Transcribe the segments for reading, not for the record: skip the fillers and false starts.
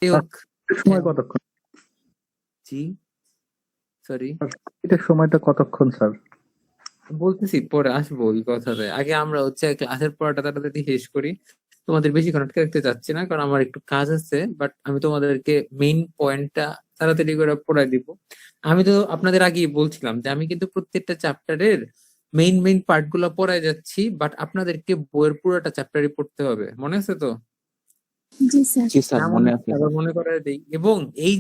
যাই হোক, সময় কতক্ষণ? জি সরি এটার সময়টা কতক্ষণ স্যার? বলতেছি, পরে আসবো ওই কথাতে। আগে আমরা হচ্ছে ক্লাসের পড়াটা তাড়াতাড়ি শেষ করি। তোমাদের বেশিক্ষণ আটকে রাখতে চাচ্ছি না, কারণ আমার একটু কাজ আছে, বাট আমি তোমাদেরকে মেইন পয়েন্টটা তাড়াতাড়ি করে পড়াই দিব। আমি তো আপনাদের আগেই বলছিলাম যে আমি কিন্তু প্রত্যেকটা চ্যাপ্টারের মেইন মেইন পার্ট গুলো পড়াই যাচ্ছি, বাট আপনাদেরকে বইয়ের পুরোটা চ্যাপ্টারই পড়তে হবে। মনে আছে তো? জি স্যার। জি স্যার, না মনে মনে আছে আছে। আবার মনে করায় দেই। এবং এই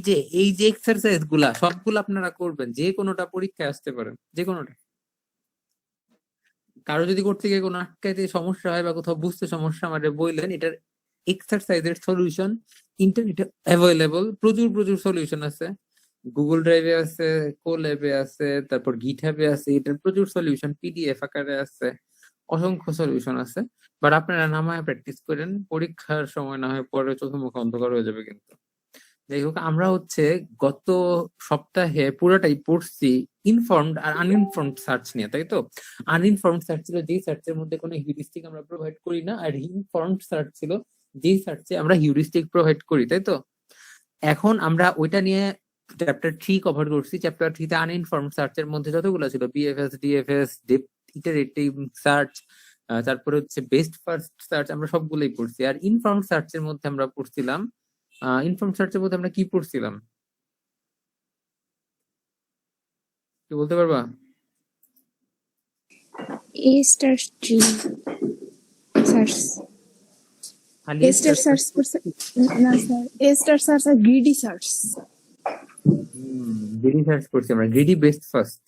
যে এক্সারসাইজ গুলা সবগুলো আপনারা করবেন, যে কোনোটা পরীক্ষায় আসতে পারেন, যে কোনোটা। কারো যদি করতে গিয়ে কোনো আটকাইতে সমস্যা হয় বা কোথাও বুঝতে সমস্যা, আমাদের বললেন। এটার এক্সারসাইজের সলিউশন ইন্টারনেটে অ্যাভেলেবল, প্রচুর প্রচুর সলিউশন আছে। গুগল ড্রাইভে আছে, কোল্যাবে আছে, তারপর গিটহাবে আছে। এটার প্রচুর সলিউশন পিডিএফ আকারে আছে, অসংখ্য সলিউশন আছে। বাট আপনারা নামায় প্র্যাকটিস করেন, পরীক্ষার সময় না হয় পরে চোখে মুখে অন্ধকার হয়ে যাবে কিন্তু। যাই হোক, আমরা হচ্ছে গত সপ্তাহে পুরোটাই পড়ছি ইনফর্মড আর আনইনফর্মড সার্চ নিয়ে, তাই তো? আনইনফর্মড সার্চ ছিল যেই সার্চের মধ্যে কোনো হিউরিস্টিক আমরা প্রোভাইড করি না, আর ইনফর্মড সার্চ ছিল যেই সার্চে আমরা হিউরিস্টিক প্রোভাইড করি, তাই তো? এখন আমরা ওইটা নিয়ে চ্যাপ্টার 3 কভার করছি। চ্যাপ্টার 3 তে আনইনফর্মড সার্চের মধ্যে যতগুলো ছিল, BFS, DFS, depth iterative search, তারপরে হচ্ছে বেস্ট ফার্স্ট সার্চ, আমরা সবগুলোই পড়ছি। আর ইনফর্মড সার্চের মধ্যে আমরা পড়ছিলাম, ইনফর্ম সার্চের মধ্যে আমরা কি পড়ছিলাম, কি বলতে পারবা? এ স্টার জি সার্চ, খালি এ স্টার সার্চ করছে না স্যার, এ স্টার সার্চ আর গ্রিডি সার্চ। গ্রিডি সার্চ করছি আমরা, গ্রিডি বেস্ট ফার্স্ট।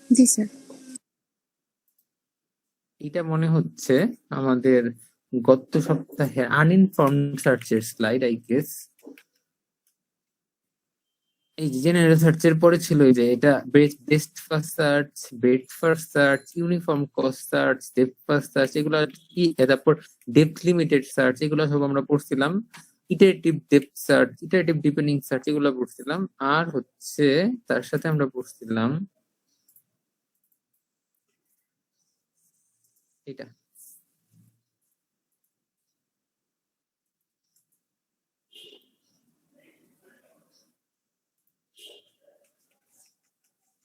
জি স্যার। এটা মনে হচ্ছে আমাদের গত সপ্তাহে আনইনফর্মড সার্চের স্লাইড, আই গেস। এই যে জেনারেল সার্চের পরে ছিল এই যে এটা best first search, best first search, uniform cost search, depth first search, এগুলো কি, তারপর ডেপথ লিমিটেড সার্চ, এগুলো সব আমরা পড়ছিলাম। Iterative depth search, iterative depending search, এগুলো পড়ছিলাম। আর হচ্ছে তার সাথে আমরা পড়ছিলাম এটা,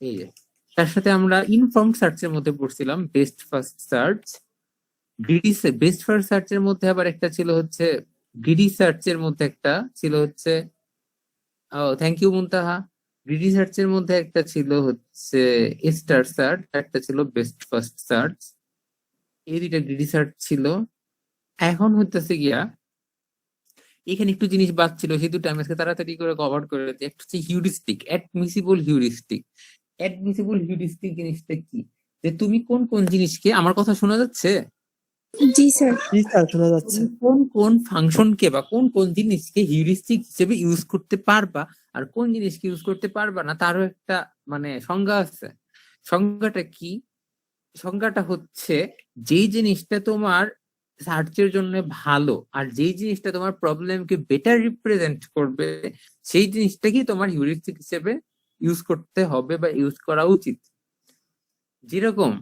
এই যে তার সাথে আমরা ইনফর্মড সার্চের মধ্যে পড়ছিলাম best first search. Greedy best first সার্চের মধ্যে আবার একটা ছিল হচ্ছে, গ্রিডি সার্চের মধ্যে একটা ছিল হচ্ছে, ও থ্যাংক ইউ মুনতাহা। গ্রিডি সার্চের মধ্যে একটা ছিল হচ্ছে স্টার সার্চ, একটা ছিল বেস্ট ফার্স্ট সার্চ। এই দুইটা গ্রিডি সার্চ ছিল। এখন হইতেছে গিয়া এখানে একটু জিনিস বাদ ছিল, সেই দুটো আমি আজকে তাড়াতাড়ি করে কভার করে দিই। একটা হচ্ছে heuristic, admissible heuristic. Admissible heuristic জিনিসটা কি, যে তুমি কোন কোন জিনিসকে, আমার কথা শোনা যাচ্ছে? জি স্যার। জি স্যার, শোনা যাচ্ছে। তুমি কোন কোন ফাংশনকে বা কোন কোন জিনিসকে হিউরিস্টিক হিসেবে ইউজ করতে পারবা, আর কোন জিনিসকে ইউজ করতে পারবা না, তারও একটা মানে সংজ্ঞা আছে। সংজ্ঞাটা কি? সংজ্ঞাটা হচ্ছে যেই জিনিসটা তোমার সার্চের জন্য ভালো, আর যেই জিনিসটা তোমার প্রবলেমকে বেটার রিপ্রেজেন্ট করবে, সেই জিনিসটাকে তোমার হিউরিস্টিক হিসেবে ইউজ করতে হবে বা ইউজ করা উচিত। যেরকম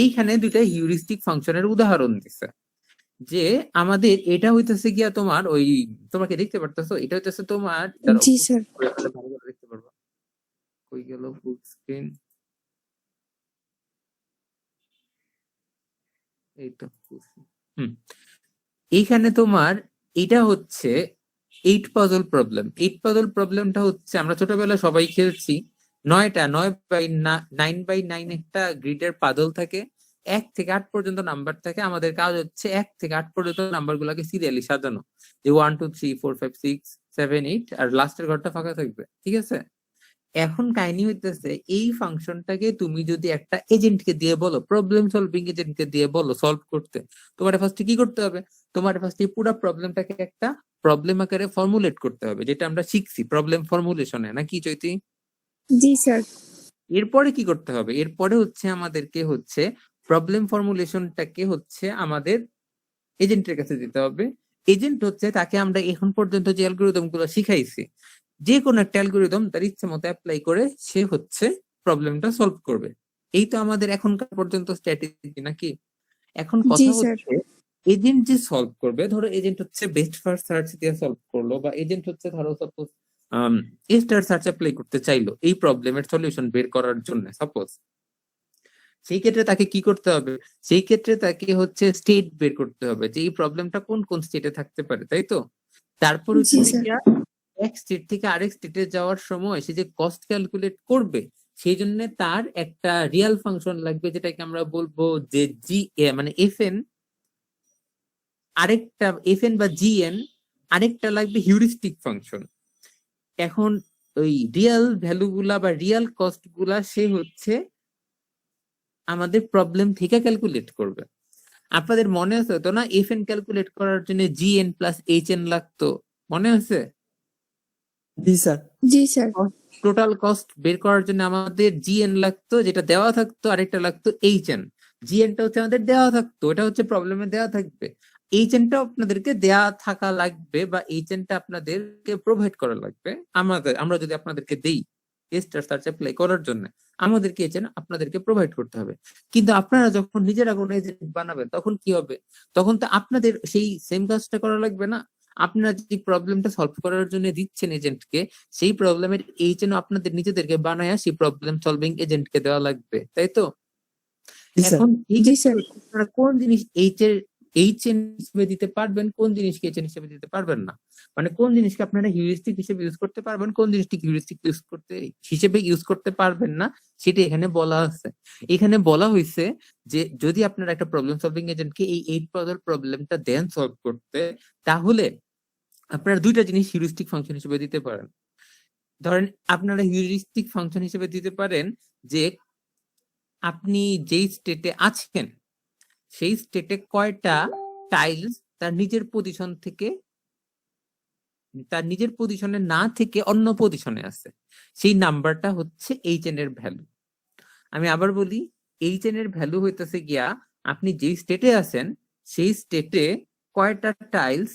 এইখানে দুইটা হিউরিস্টিক ফাংশনের উদাহরণ দিছে, যে আমাদের এটা হইতেছে গিয়া তোমার ওই, তোমাকে দেখতে পারতেছো, এটা হইতেছে তোমার, জি স্যার। ভালো করে দেখতে পারবা। কই গেল ফুল স্ক্রিন? এই তো হুম, এইখানে তোমার এটা হচ্ছে 8 পাজল প্রবলেম। 8 পাজল প্রবলেমটা হচ্ছে, আমরা ছোটবেলায় সবাই খেলছি, 9 বাই 9 একটা গ্রিডের পাজল থাকে, 1 থেকে 8 পর্যন্ত নাম্বার থাকে। আমাদের কাজ হচ্ছে 1 থেকে 8 পর্যন্ত নাম্বার গুলাকে সিরিয়ালি সাজানো, যে 1 2 3 4 5 6 7 8, আর লাস্টের ঘরটা ফাঁকা থাকবে, ঠিক আছে? এখন কাহিনী হইতেছে, এই ফাংশনটাকে তুমি যদি একটা এজেন্টকে দিয়ে বলো, প্রবলেম সলভিং এজেন্টকে দিয়ে বলো সলভ করতে, তোমার ফার্স্টে কি করতে হবে? তোমার ফার্স্টে পুরো প্রবলেমটাকে একটা প্রবলেম আকারে ফর্মুলেট করতে হবে, যেটা আমরা শিখছি প্রবলেম ফর্মুলেশনে, নাকি চৈতি? জি স্যার। এরপরে কি করতে হবে? এরপরে হচ্ছে আমাদেরকে হচ্ছে প্রবলেম ফর্মুলেশনটাকে হচ্ছে আমাদের এজেন্টের কাছে দিতে হবে। এজেন্ট হচ্ছে তাকে আমরা এখন পর্যন্ত যে অ্যালগরিদম গুলো শিখাইছি, যে কোনো একটা অ্যালগরিদম তার ইচ্ছে মতো অ্যাপ্লাই করে সে হচ্ছে প্রবলেমটা সলভ করবে। এই তো আমাদের এখনকার পর্যন্ত স্ট্র্যাটেজি, নাকি? এখন জি কথা স্যার। হচ্ছে এজেন্ট যে সলভ করবে, ধরো এজেন্ট হচ্ছে বেস্ট ফার্স্ট সার্চ দিয়ে সলভ করলো, বা এজেন্ট হচ্ছে ধরো সাপোজ স্টার সার্চ অ্যাপ্লাই করতে চাইলো এই প্রবলেমের সলিউশন বের করার জন্য সাপোজ, সেই ক্ষেত্রে তাকে কি করতে হবে? সেই ক্ষেত্রে তাকে হচ্ছে স্টেট বের করতে হবে যে এই প্রবলেমটা কোন কোন স্টেটে থাকতে পারে, তাই তো? তারপর হচ্ছে জি স্যার। গিয়া এক স্টেট থেকে আরেক স্টেটে যাওয়ার সময় সে যে কস্ট ক্যালকুলেট করবে, সেই জন্য তার একটা রিয়াল ফাংশন লাগবে, যেটাকে আমরা বলবো যে মানে এফএন, আরেকটা এফএন বা জিএন, আরেকটা লাগবে হিউরিস্টিক ফাংশন। এখন ওই রিয়াল ভ্যালু গুলা বা রিয়াল কস্ট গুলা সে হচ্ছে আমাদের প্রবলেম থেকে ক্যালকুলেট করবে। আপনাদের মনে আছে তো না, এফএন ক্যালকুলেট করার জন্য জিএন প্লাস এইচএন লাগতো, মনে আছে? জি স্যার। জি স্যার। টোটাল কস্ট বের করার জন্য আমাদের জিএন লাগতো, যেটা দেওয়া থাকতো, আরেকটা লাগতো এইচএন। জিএনটা হচ্ছে আমাদের দেওয়া থাকতো, এটা হচ্ছে প্রবলেমে দেওয়া থাকবে। এইচএনটা আপনাদেরকে দেওয়া থাকা লাগবে, বা এইচএনটা আপনাদেরকে প্রোভাইড করা লাগবে। আমরা যদি আপনাদেরকে দেই স্টার সার্চ অ্যাপ্লাই করার জন্য, আমাদেরকে এইচএন আপনাদেরকে প্রোভাইড করতে হবে। কিন্তু আপনারা যখন নিজেরা কোনো এজেন্ট বানাবেন তখন কি হবে? তখন তো আপনাদের সেই সেম কাজটা করা লাগবে না। আপনারা যে প্রবলেমটা সলভ করার জন্য দিচ্ছেন এজেন্টকে, সেই প্রবলেমের এইচএন আপনাদের নিজেদেরকে বানায়া সেই প্রবলেম সলভিং এজেন্টকে দেওয়া লাগবে, তাই তো? জি স্যার। এখন এই জি স্যার। আপনারা কোন জিনিস এইচএন হিসেবে দিতে পারবেন, কোন জিনিসকে এইচএন হিসেবে দিতে পারবেন না, মানে কোন জিনিসকে আপনারা হিউরিস্টিক হিসেবে ইউজ করতে পারবেন, কোন জিনিসটি হিউরিস্টিক হিসেবে ইউজ করতে পারবেন না, সেটা এখানে বলা আছে। এখানে বলা হয়েছে যে যদি আপনারা একটা প্রবলেম সলভিং এজেন্টকে এই 8 প্রবলেমটা দেন সলভ করতে, তাহলে আপনারা দুইটা জিনিস হিউরিস্টিক ফাংশন হিসেবে দিতে পারেন। ধরেন আপনারা হিউরিস্টিক ফাংশন হিসেবে দিতে পারেন যে আপনি যেই স্টেটে আছেন সেই স্টেটে কয়টা টাইলস তার নিজের পজিশনে না থেকে অন্য পজিশনে আছে, সেই নাম্বারটা হচ্ছে এইচএন এর ভ্যালু। আমি আবার বলি, এইচএন এর ভ্যালু হইতেছে গিয়া আপনি যেই স্টেটে আছেন সেই স্টেটে কয়টা টাইলস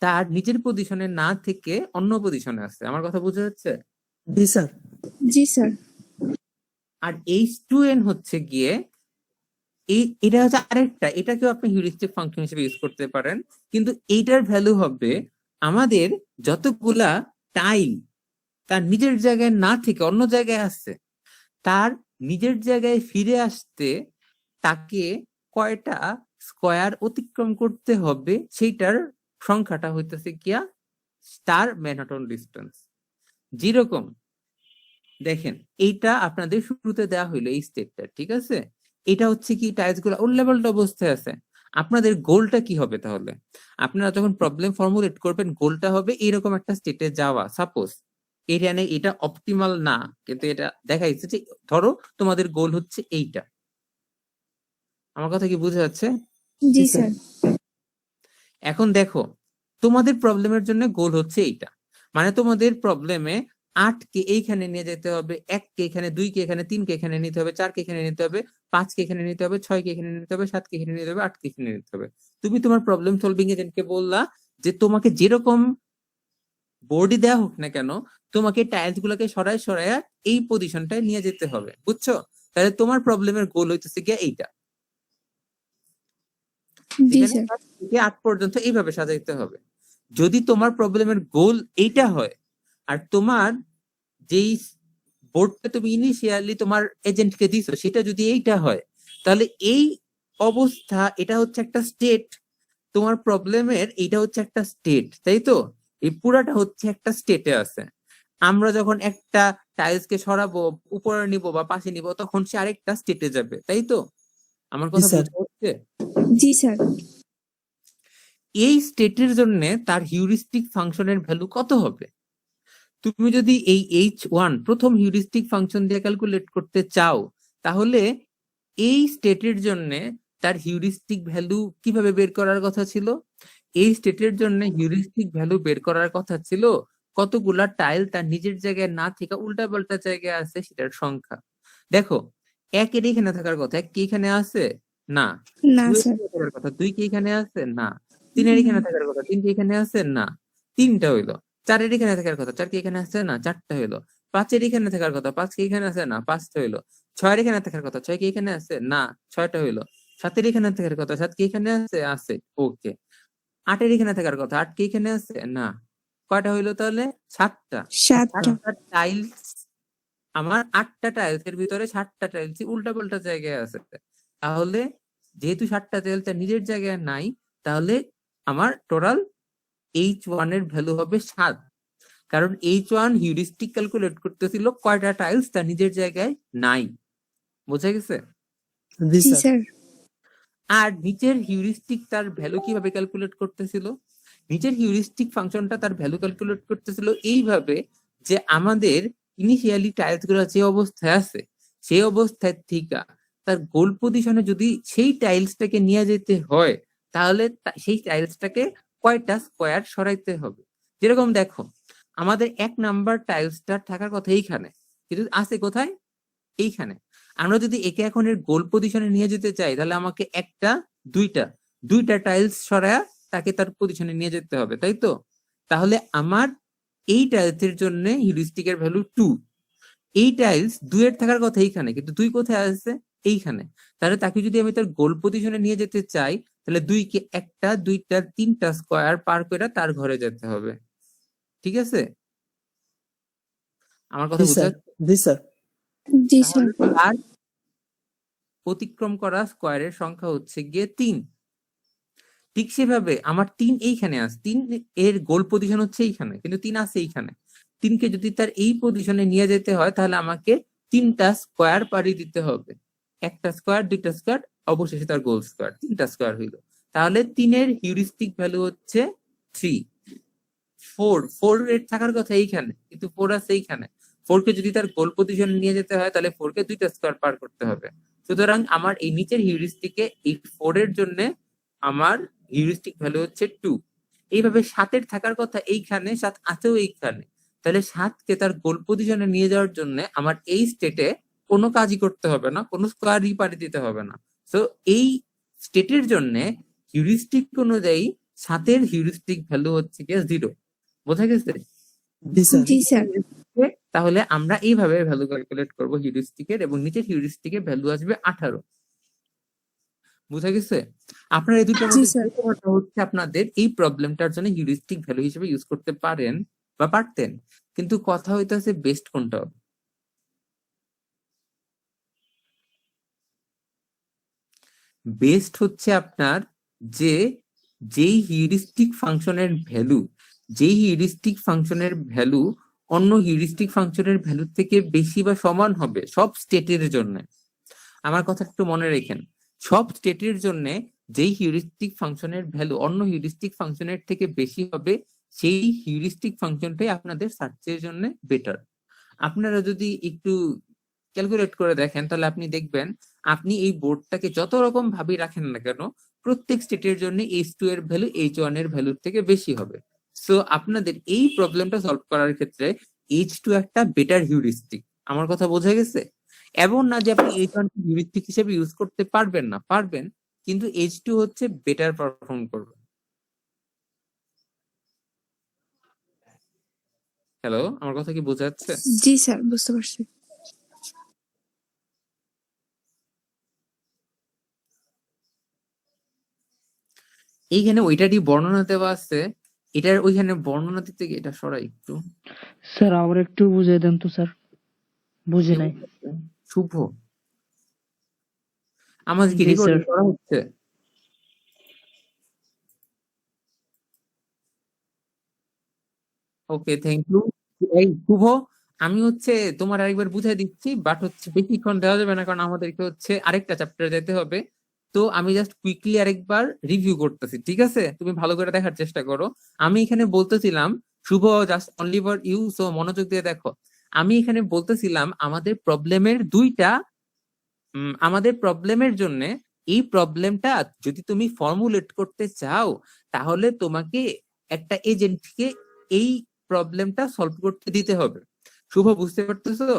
তার নিজের পজিশনে না থেকে অন্য পজিশনে আছে। আমার কথা বুঝা যাচ্ছে? জি স্যার। জি স্যার। আর H2n হচ্ছে গিয়ে এটা হচ্ছে আরেকটা, এটাকেও আপনি হিউরিস্টিক ফাংশন হিসেবে ইউজ করতে পারেন, কিন্তু এইটার ভ্যালু হবে আমাদের যতগুলা টাইল তার নিজের জায়গায় না থেকে অন্য জায়গায় আসছে, তার নিজের জায়গায় ফিরে আসতে তাকে কয়টা স্কয়ার অতিক্রম করতে হবে, সেইটার সংখ্যাটা হইতেছে গিয়া তার ম্যানহাটন ডিস্টেন্স। যেরকম দেখেন, এইটা আপনাদের শুরুতে দেওয়া হইলো এই স্টেপটা, ঠিক আছে? এটা হচ্ছে কি টাইলস গুলো উল্লেবলড অবস্থায় আছে। আপনাদের গোলটা কি হবে তাহলে? আপনারা যখন প্রবলেম ফর্মুলেট করবেন, গোলটা হবে এরকম একটা স্টেটে যাওয়া। সাপোজ এখানে এটা অপটিমাল না, কিন্তু এটা দেখা যাচ্ছে যে ধরো তোমাদের গোল হচ্ছে এইটা। আমার কথা কি বোঝা যাচ্ছে? জি স্যার। এখন দেখো, তোমাদের প্রবলেমের জন্য গোল হচ্ছে এইটা, মানে তোমাদের প্রবলেমে 8কে এইখানে নিয়ে যেতে হবে, 1কে এখানে, 2কে এখানে, 3কে এখানে নিতে হবে, 4কে এখানে নিতে হবে, 5কে এখানে নিতে হবে, 6কে এখানে নিতে হবে, 7কে এখানে নিতে হবে, 8কে এখানে নিতে হবে। তুমি তোমার প্রবলেম সলভিং এজেন্টকে বললা যে তোমাকে যেরকম বোর্ডই দেওয়া হোক না কেন, তোমাকে টাইলস গুলোকে সরায় সরায় এই পজিশনটায় নিয়ে যেতে হবে, বুঝছো? তাহলে তোমার প্রবলেমের গোল হইতেছে গিয়া এইটা। জি এখানে স্যার। 1 থেকে 8 পর্যন্ত এইভাবে সাজাইতে হবে। যদি তোমার প্রবলেমের গোল এইটা হয়, আর তোমার যেই বোর্ডটা তুমি ইনিশিয়ালি তোমার এজেন্টকে দিছো সেটা যদি এইটা হয়, তাহলে এই অবস্থা, এটা হচ্ছে একটা স্টেট। তোমার প্রবলেমের এইটা হচ্ছে একটা স্টেট, তাই তো? এই পুরাটা হচ্ছে একটা স্টেটে আছে। আমরা যখন একটা টাইলসকে সরাবো, উপরে নিব বা পাশে নিব, তখন সে আরেকটা স্টেটে যাবে, তাই তো? আমার কথা স্যার। বোঝা হচ্ছে? জি স্যার। এই স্টেটের জন্য তার হিউরিস্টিক ফাংশনের ভ্যালু কত হবে? তুমি যদি এই H1 প্রথম হিউরিস্টিক ফাংশন দিয়ে ক্যালকুলেট করতে চাও, তাহলে এই স্টেটের জন্য তার হিউরিস্টিক ভ্যালু কিভাবে বের করার কথা ছিল? এই স্টেটের জন্য হিউরিস্টিক ভ্যালু বের করার কথা ছিল কতগুলা টাইল তার নিজের জায়গায় না থেকে উল্টা পাল্টা জায়গায় আছে সেটার সংখ্যা। দেখো, 1 এর এখানে থাকার কথা, 1 কি এখানে আছে? না। না 2 এর স্যার। এখানে থাকার কথা, 2 কি এখানে আছে? না। 3 এর এখানে থাকার কথা, 3 কি এখানে আছে? না। 3টা হইলো। 4 এর এখানে থাকার কথা, 4 কি এখানে আছে? না। 4টা হইলো। 5 এর এখানে থাকার কথা, 5 কি এখানে আছে? না। 5টা হইলো। 6 এর এখানে থাকার কথা, 6 কি এখানে আছে? না। 6টা হইলো। 7-এর এখানে থাকার কথা, 7 কি এখানে আছে? আছে, ওকে। 8-এর এখানে থাকার কথা, 8 কি এখানে আছে? না। কয়টা হইলো তাহলে? 7টা। 7টা। 7টা টাইলস, আমার 8টা টাইলসের ভিতরে 7টা টাইলস উল্টা পাল্টা জায়গায় আছে। তাহলে যেহেতু 7টা টাইলস তার নিজের জায়গায় নাই, তাহলে আমার টোটাল H1 এর ভ্যালু হবে 7। কারণ H1 হিউরিস্টিক ক্যালকুলেট করতেছিল কয়টা টাইলস তার নিজের জায়গায় নাই। বোঝা গেছে? জি জি স্যার। স্যার। আর নিচের হিউরিস্টিক তার ভ্যালু কিভাবে ক্যালকুলেট করতেছিল? নিচের হিউরিস্টিক ফাংশনটা তার ভ্যালু ক্যালকুলেট করতেছিল এইভাবে যে আমাদের ইনিশিয়ালি টাইলস গুলো যে অবস্থায় আছে সেই অবস্থায় থেকে তার গোল পজিশনে যদি সেই টাইলসটাকে নিয়ে যেতে হয়, তাহলে সেই টাইলসটাকে কয়টা স্কোয়ার সরাইতে হবে। যেরকম দেখো, আমাদের 1 নাম্বার টাইলসটা থাকার কথা এইখানে, কিন্তু আছে কোথায়? এইখানে। আমরা যদি একে এখন এর গোল পজিশনে নিয়ে যেতে চাই, তাহলে আমাকে দুইটা টাইলস সরায়া তাকে তার পজিশনে নিয়ে যেতে হবে, তাই তো? তাহলে আমার এই টাইলসের জন্য হিউরিস্টিকের ভ্যালু 2। এই টাইলস 2 এর থাকার কথা এইখানে, কিন্তু 2 কোথায় আছে? এইখানে। তাহলে তাকে যদি আমি তার গোল পজিশনে নিয়ে যেতে চাই, তাহলে 2 কে 1টা 2টা 3টা স্কোয়ার পার করে তার ঘরে যেতে হবে। ঠিক আছে? আমার কথা জি বুঝা স্যার। জি স্যার। জি স্যার। তাহলে তার অতিক্রম করা স্কোয়ারের সংখ্যা হচ্ছে গিয়ে 3। ঠিক সেভাবে আমার 3 এইখানে আছে, 3 এর গোল পজিশন হচ্ছে এইখানে, কিন্তু 3 আছে এইখানে। 3কে যদি তার এই পজিশনে নিয়ে যেতে হয়, তাহলে আমাকে 3টা স্কোয়ার পাড়ি দিতে হবে। 1টা স্কোয়ার 2টা স্কোয়ার, অবশেষে তার গোল স্কোয়ার 3টা স্কোয়ার হইলো। তাহলে 3 এর হিউরিস্টিক ভ্যালু হচ্ছে 3। 4 এর থাকার কথা এইখানে, কিন্তু 4 আছে এইখানে। 4 কে যদি তার গোল পজিশনে নিয়ে যেতে হয়, তাহলে 4 কে 2টা স্কোয়ার পার করতে হবে। সুতরাং আমার এই নিচের হিউরিস্টিকে এই 4 এর জন্য আমার হিউরিস্টিক ভ্যালু হচ্ছে 2। এইভাবে 7-এর থাকার কথা এইখানে, 7 আছেও এইখানে। তাহলে 7কে তার গোল পজিশনে নিয়ে যাওয়ার জন্য আমার এই স্টেটে কোনো কাজই করতে হবে না, কোনো স্কোয়ারই পাড়ি দিতে হবে না। সো এই স্টেটের জন্য হিউরিস্টিক অনুযায়ী 7-এর হিউরিস্টিক ভ্যালু হচ্ছে গিয়ে 0। বোঝা গেছে? জি স্যার। জি স্যার। তাহলে আমরা এইভাবে ভ্যালু ক্যালকুলেট করব হিউরিস্টিকের, এবং নিচের হিউরিস্টিকের ভ্যালু আসবে 18। বুঝা গেছে? আপনারা এই দুটোর জি মধ্যে স্যার। যে কোনোটা হচ্ছে আপনাদের এই প্রবলেমটার জন্য হিউরিস্টিক ভ্যালু হিসেবে ইউজ করতে পারেন বা পারতেন, কিন্তু কথা হইতাছে বেস্ট কোনটা হবে। বেস্ট হচ্ছে আপনার যে যেই হিউরিস্টিক ফাংশনের ভ্যালু অন্য হিউরিস্টিক ফাংশনের ভ্যালু থেকে বেশি বা সমান হবে সব স্টেটের জন্য। আমার কথা একটু মনে রাখেন, সব স্টেটের জন্য যেই হিউরিস্টিক ফাংশনের ভ্যালু অন্য হিউরিস্টিক ফাংশনের থেকে বেশি হবে, সেই হিউরিস্টিক ফাংশনটাই আপনাদের সার্চের জন্য বেটার। আপনারা যদি একটু ক্যালকুলেট করে দেখেন, তাহলে আপনি দেখবেন আপনি এই বোর্ডটাকে যত রকম ভাবে রাখেন না কেন, প্রত্যেক স্টেটের জন্য H2 এর ভ্যালু H1 এর ভ্যালুর থেকে বেশি হবে। সো আপনাদের এই প্রবলেমটা সলভ করার ক্ষেত্রে H2 একটা বেটার হিউরিস্টিক। আমার কথা বোঝা গেছে? এমন না যে আপনি H1 হিউরিস্টিক হিসেবে ইউজ করতে পারবেন না, পারবেন, কিন্তু H2 হচ্ছে বেটার পারফর্ম করবে। হ্যালো, আমার কথা কি বোঝা যাচ্ছে? জি স্যার, বুঝতে পারছি। এইখানে ওইটারই বর্ণনা দেওয়া আছে, এটার ওইখানে বর্ণনা দিতে গিয়ে এটা সরাই একটু। স্যার আবার একটু বুঝিয়ে দেন তো স্যার, বুঝি নাই। শুভ, আমাদের কি জি রেকর্ডিং স্যার। করা হচ্ছে? ওকে, থ্যাংক ইউ। এই শুভ, আমি হচ্ছে তোমার আরেকবার বুঝাই দিচ্ছি, বাট হচ্ছে বেশিক্ষণ দেওয়া যাবে না, কারণ আমাদেরকে হচ্ছে আরেকটা চ্যাপ্টার যেতে হবে। তো আমি জাস্ট কুইকলি আরেকবার রিভিউ করতেছি, ঠিক আছে? তুমি ভালো করে দেখার চেষ্টা করো। আমি এখানে বলতেছিলাম, Shubho, just only for you, so মনোযোগ দিয়ে দেখো। আমি এখানে বলতেছিলাম আমাদের প্রবলেমের জন্য এই প্রবলেমটা যদি তুমি ফর্মুলেট করতে চাও, তাহলে তোমাকে একটা এজেন্টকে এই প্রবলেমটা সলভ করতে দিতে হবে। শুভ, বুঝতে পারতেছো?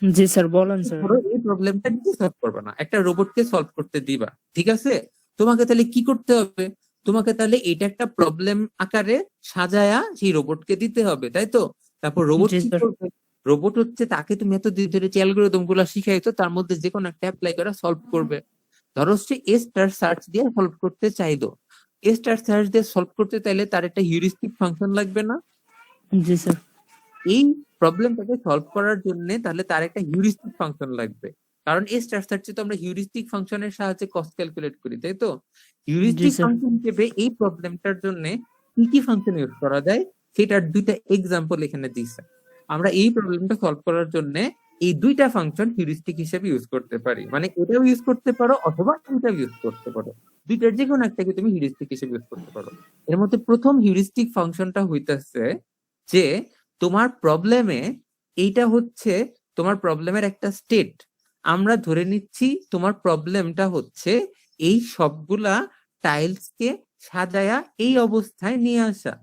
জি স্যার, বলেন স্যার। ধরো এই প্রবলেমটা নিজে সলভ করবে না, একটা রোবটকে সলভ করতে দিবা, ঠিক আছে? তোমাকে তাহলে কি করতে হবে? তোমাকে তাহলে এটা একটা প্রবলেম আকারে সাজায়া সেই রোবটকে দিতে হবে, তাই তো? তারপর রোবট জি কি স্যার। করবে? রোবট হচ্ছে তাকে তুমি এতদিন ধরে যে অ্যালগরিদম গুলো শিখাইছো তার মধ্যে যে কোনো একটা অ্যাপ্লাই করে সলভ করবে। ধরো সে এ স্টার সার্চ দিয়ে সলভ করতে চাইলো, এ স্টার সার্চ দিয়ে সলভ করতে চাইলে তার একটা হিউরিস্টিক ফাংশন লাগবে না? জি স্যার। এই প্রবলেমটাকে সলভ করার জন্য তাহলে তার একটা হিউরিস্টিক ফাংশন লাগবে, কারণ এই স্টার সার্চে তো আমরা হিউরিস্টিক ফাংশনের সাহায্যে কস্ট ক্যালকুলেট করি, তাই তো? Heuristic sir. ফাংশন হিসেবে এই প্রবলেমটার জন্য কি কি ফাংশন ইউজ করা যায় সেটার দুইটা এক্সাম্পল এখানে দিছে। আমরা এই প্রবলেমটা সলভ করার জন্য এই দুইটা ফাংশন হিউরিস্টিক হিসেবে ইউজ করতে পারি, মানে এটাও ইউজ করতে পারো অথবা এটাও ইউজ করতে পারো, দুইটার যে কোনো একটাকে তুমি হিউরিস্টিক হিসেবে ইউজ করতে পারো। এর মধ্যে প্রথম হিউরিস্টিক ফাংশনটা হইতাছে যে তোমার প্রবলেমে এইটা হচ্ছে তোমার প্রবলেমের একটা স্টেট। আমরা ধরে নিচ্ছি তোমার প্রবলেমটা হচ্ছে এই সবগুলা টাইলসকে সাজায়া এই অবস্থায় নিয়ে আসা,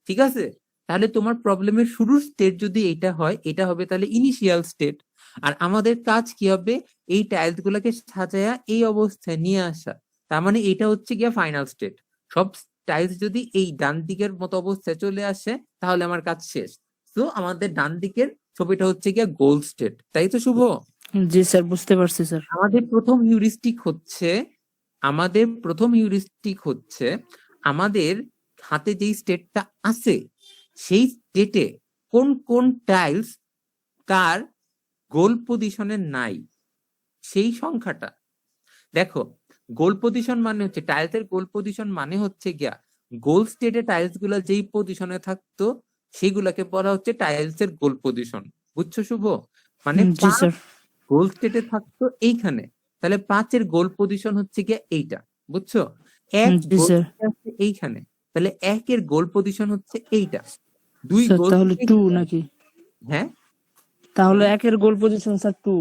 ঠিক আছে? তাহলে তোমার প্রবলেমের শুরুর স্টেট যদি এটা হয়, এটা হবে তাহলে ইনিশিয়াল স্টেট। আর আমাদের কাজ কি হবে? এই টাইলস গুলাকে সাজায়া এই অবস্থায় নিয়ে আসা, তার মানে এটা হচ্ছে গিয়া ফাইনাল স্টেট। সব টাইলস যদি এই ডান দিকের মতো অবস্থায় চলে আসে তাহলে আমার কাজ শেষ। তো আমাদের ডান দিকের ছবিটা হচ্ছে গিয়া গোল স্টেট, তাই তো শুভ? জি স্যার, বুঝতে পারছি স্যার। আমাদের প্রথম হিউরিস্টিক হচ্ছে আমাদের হাতে যেই স্টেটটা আছে সেই স্টেটে কোন কোন টাইলস তার গোল পজিশনে নাই সেই সংখ্যাটা। দেখো, গোল পজিশন মানে হচ্ছে টাইলসের গোল পজিশন মানে হচ্ছে গিয়া গোল স্টেটে টাইলস গুলা যেই পজিশনে থাকতো সেগুলাকে বলা হচ্ছে টাইলসের গোল পজিশন। বুঝছো শুভ? মানে জি স্যার। গোল স্টেটে থাকতো এইখানে, তাহলে 5-এর গোল পজিশন হচ্ছে গিয়া এইটা, বুঝছো? এক জি গোল স্যার। state আছে এইখানে, তাহলে 1-এর গোল পজিশন হচ্ছে এইটা। 2 স্যার গোল তাহলে state 2 এইখানে। নাকি? হ্যাঁ, তাহলে 1-এর গোল পজিশন স্যার 2,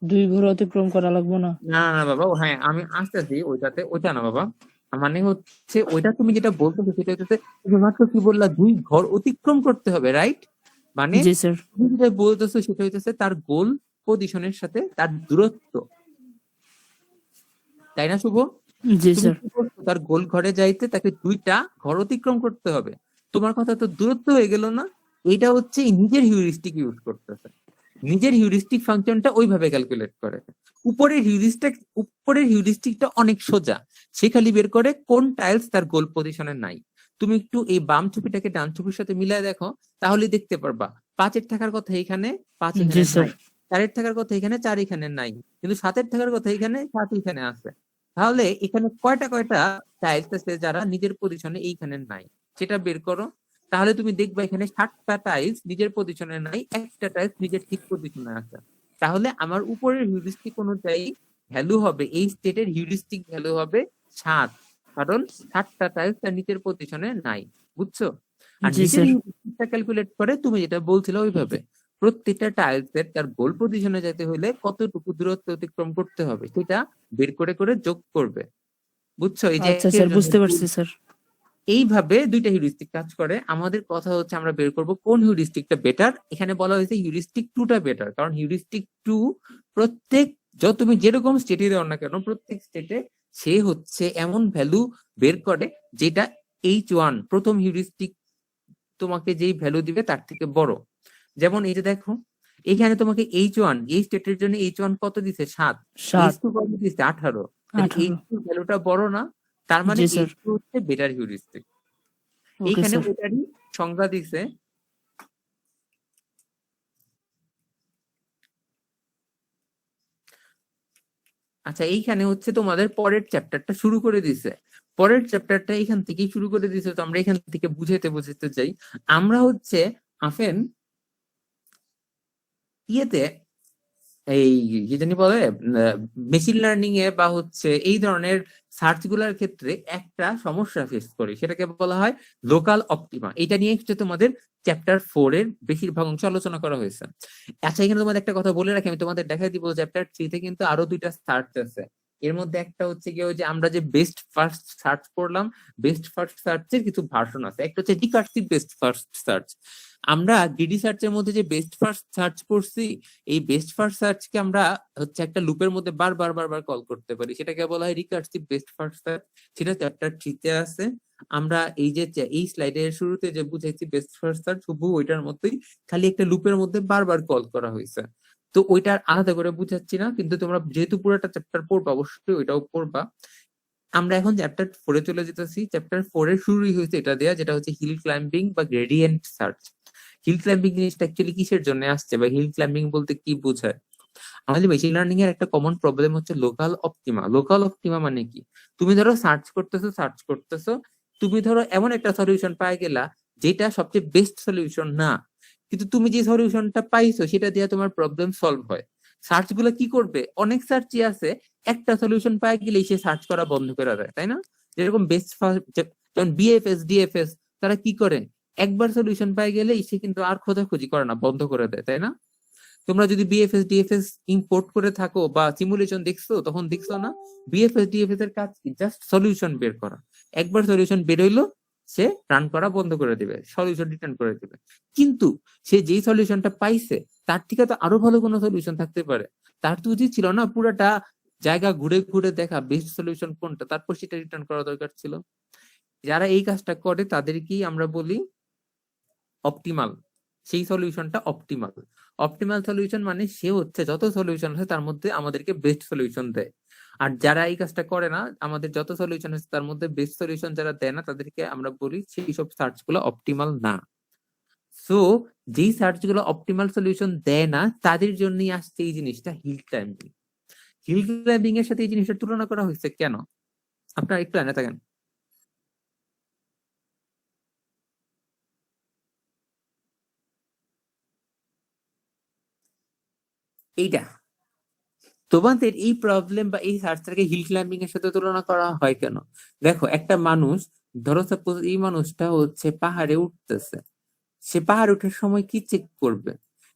2 ঘর অতিক্রম করা লাগবে না? না না বাবা, হ্যাঁ আমি আসতেছি ওইটাতে, ওইটা না বাবা, মানে হচ্ছে ওইটা তুমি যেটা বলতেছো সেটা হচ্ছে তুমি মাত্র কি বললা 2 ঘর অতিক্রম করতে হবে, রাইট? মানে জি স্যার। তুমি যেটা বলতেছো সেটা হইতেছে তার গোল পজিশনের সাথে তার দূরত্ব, তাই না শুভ? জি তুমি স্যার। কি করছো? তার গোল ঘরে যাইতে তাকে 2টা ঘর অতিক্রম করতে হবে। তোমার কথা তো দূরত্ব হয়ে গেল না? এটা হচ্ছে এই নিজের হিউরিস্টিক ইউজ করতেছে, নিজের হিউরিস্টিক ফাংশনটা ওইভাবে ক্যালকুলেট করে। উপরের হিউরিস্টিকটা অনেক সোজা, সে খালি বের করে কোন টাইলস তার গোল পজিশনে নাই। তুমি একটু এই বাম ছবিটাকে ডান ছবির সাথে মিলায় দেখো, তাহলে দেখতে পারবা 5-এর থাকার কথা এখানে, 5 জি এখানে স্যার। নাই। 4-এর থাকার কথা এখানে, 4 এখানে নাই, কিন্তু 7-এর থাকার কথা এখানে, 7 এখানে আছে। তাহলে এখানে কয়টা কয়টা টাইলস আছে যারা নিজের পজিশনে এইখানে নাই সেটা বের করো। তাহলে তুমি দেখবা এখানে 7টা টাইলস নিজের পজিশনে নাই, একটা টাইলস নিজের ঠিক পজিশনে আছে। তাহলে আমার উপরের হিউরিস্টিক অনুযায়ী ভ্যালু হবে, এই স্টেটের হিউরিস্টিক ভ্যালু হবে 7, কারণ 7টা টাইলস তার নিচের পজিশনে নাই। বুঝছো? আর জি নিচের স্যার। হিউরিস্টিকটা ক্যালকুলেট করে তুমি যেটা বলছিলে ওইভাবে প্রত্যেকটা টাইলসের তার গোল পজিশনে যেতে হলে কতটুকু দূরত্ব অতিক্রম করতে হবে সেটা বের করে করে যোগ করবে। বুঝছো? এই যে আচ্ছা একের স্যার, জন্য বুঝতে 2, পারছি স্যার। এইভাবে দুইটা হিউরিস্টিক কাজ করে। আমাদের কথা হচ্ছে আমরা বের করব কোন হিউরিস্টিকটা বেটার। এখানে বলা হয়েছে হিউরিস্টিক 2টা বেটার, কারণ হিউরিস্টিক 2 প্রত্যেক তুমি যেরকম স্টেটে দাও না কেন প্রত্যেক স্টেটে সে হচ্ছে এমন ভ্যালু বের করে যেটা H1 প্রথম হিউরিস্টিক তোমাকে যেই ভ্যালু দিবে তার থেকে বড়। যেমন এই যে দেখো, এখানে তোমাকে H1 এই স্টেটের জন্য H1 কত দিছে? 7। 7, H2 কত দিছে? 18। তাহলে 18। H2 ভ্যালুটা বড় না? তার মানে জি স্যার। H2 হচ্ছে বেটার হিউরিস্টিক। ওকে এইখানে স্যার। ওটারই সংজ্ঞা দিছে। আচ্ছা, এইখানে হচ্ছে তোমাদের পরের চ্যাপ্টারটা শুরু করে দিছে। পরের চ্যাপ্টারটা এখান থেকেই শুরু করে দিছে, তো আমরা এখান থেকে বুঝাতে বুঝাতে যাই। আমরা হচ্ছে আফেন ইয়েতে এই কি জানি বলে মেশিন লার্নিং এ বা হচ্ছে এই ধরনের সার্চ গুলার ক্ষেত্রে একটা সমস্যা ফেস করি, সেটাকে বলা হয় লোকাল অপটিমা। এটা নিয়ে হচ্ছে তোমাদের চ্যাপ্টার 4 এর বেশিরভাগ অংশ আলোচনা করা হয়েছে। আচ্ছা, এখানে তোমাদের একটা কথা বলে রাখি, আমি তোমাদের দেখাই দিব চ্যাপ্টার 3 তে কিন্তু আরো 2টা সার্চ আছে। এর মধ্যে একটা হচ্ছে গিয়ে ওই যে আমরা যে বেস্ট ফার্স্ট সার্চ করলাম, বেস্ট ফার্স্ট সার্চের কিছু ভার্সন আছে। একটা হচ্ছে রিকার্সিভ বেস্ট ফার্স্ট সার্চ। আমরা ডিডি সার্চের মধ্যে যে বেস্ট ফার্স্ট সার্চ করছি, এই বেস্ট ফার্স্ট সার্চকে আমরা হচ্ছে একটা লুপের মধ্যে বারবার বারবার কল করতে পারি, সেটাকে বলা হয় রিকার্সিভ বেস্ট ফার্স্ট সার্চ। সেটা চ্যাপ্টার 3 তে আছে। আমরা এই যে এই স্লাইডের শুরুতে যে বুঝাইছি বেস্ট ফার্স্ট সার্চ, হুবহু ওইটার মতোই, খালি একটা লুপের মধ্যে বারবার কল করা হয়েছে। তো ওইটা আর আলাদা করে বুঝাচ্ছি না, কিন্তু তোমরা যেহেতু পুরোটা চ্যাপ্টার পড়বা অবশ্যই ওইটাও পড়বা। আমরা এখন চ্যাপ্টার 4-এ চলে যেতেছি। চ্যাপ্টার 4-এর শুরুই হয়েছে এটা দেয়া, যেটা হচ্ছে হিল ক্লাইম্বিং বা গ্রেডিয়েন্ট সার্চ। হিল ক্লাইম্বিং জিনিসটা অ্যাকচুয়ালি কিসের জন্য আসছে বা হিল ক্লাইম্বিং বলতে কি বোঝায়? আমাদের মেশিন লার্নিং এর একটা কমন প্রবলেম হচ্ছে লোকাল অপটিমা। লোকাল অপটিমা মানে কি? তুমি ধরো সার্চ করতেছো, তুমি ধরো এমন একটা সলিউশন পাই গেলা যেটা সবচেয়ে বেস্ট সলিউশন না, কিন্তু তুমি যে সলিউশনটা পাইছো সেটা দিয়ে তোমার প্রবলেম সলভ হয়। সার্চ গুলো কি করবে? অনেক সার্চই আছে একটা সলিউশন পাই গেলেই সে সার্চ করা বন্ধ করে দেয়, তাই না? যেরকম বেস্ট, যেমন বিএফএস ডিএফএস, তারা কি করে? একবার সলিউশন পাই গেলেই সে কিন্তু আর খোঁজাখুঁজি করে না, বন্ধ করে দেয়, তাই না? তোমরা যদি বিএফএস ডিএফএস ইম্পোর্ট করে থাকো বা সিমুলেশন দেখছো, তখন দেখছো না বিএফএস ডিএফএস এর কাজ কি? জাস্ট সলিউশন বের করা। একবার সলিউশন বের হইলো, সে রান করা বন্ধ করে দিবে, সলিউশন রিটার্ন করে দিবে। কিন্তু সে যেই সলিউশনটা পাইছে তার থেকে তো আরো ভালো কোনো সলিউশন থাকতে পারে। তার তো উচিত ছিল না পুরাটা জায়গা ঘুরে ঘুরে দেখা বেস্ট সলিউশন কোনটা, তারপর সেটা রিটার্ন করা দরকার ছিল। যারা এই কাজটা করে তাদেরকেই আমরা বলি অপটিমাল। সেই সলিউশনটা অপটিমাল। অপটিমাল সলিউশন মানে সে হচ্ছে যত সলিউশন আছে তার মধ্যে আমাদেরকে বেস্ট সলিউশন দেয়। আর যারা এই কাজটা করে না, আমাদের যত সলিউশন আছে তার মধ্যে বেস্ট সলিউশন যারা দেয় না, তাদেরকে আমরা বলি সেই সব সার্চ গুলো অপটিমাল না। সো যেই সার্চ গুলো অপটিমাল সলিউশন দেয় না তাদের জন্যই আসছে এই জিনিসটা হিল ক্লাইম্বিং। হিল ক্লাইম্বিং এর সাথে এই জিনিসটা তুলনা করা হয়েছে কেন? আপনারা একটু জানে থাকেন। এইটা তোমাদের এই প্রবলেম বা এই সার্চটাকে হিল ক্লাইম্বিং এর সাথে তুলনা করা হয় কেন? দেখো, একটা মানুষ, ধরো সাপোজ এই মানুষটা হচ্ছে পাহাড়ে উঠতেছে, সে পাহাড়ে ওঠার সময় কি চেক করবে?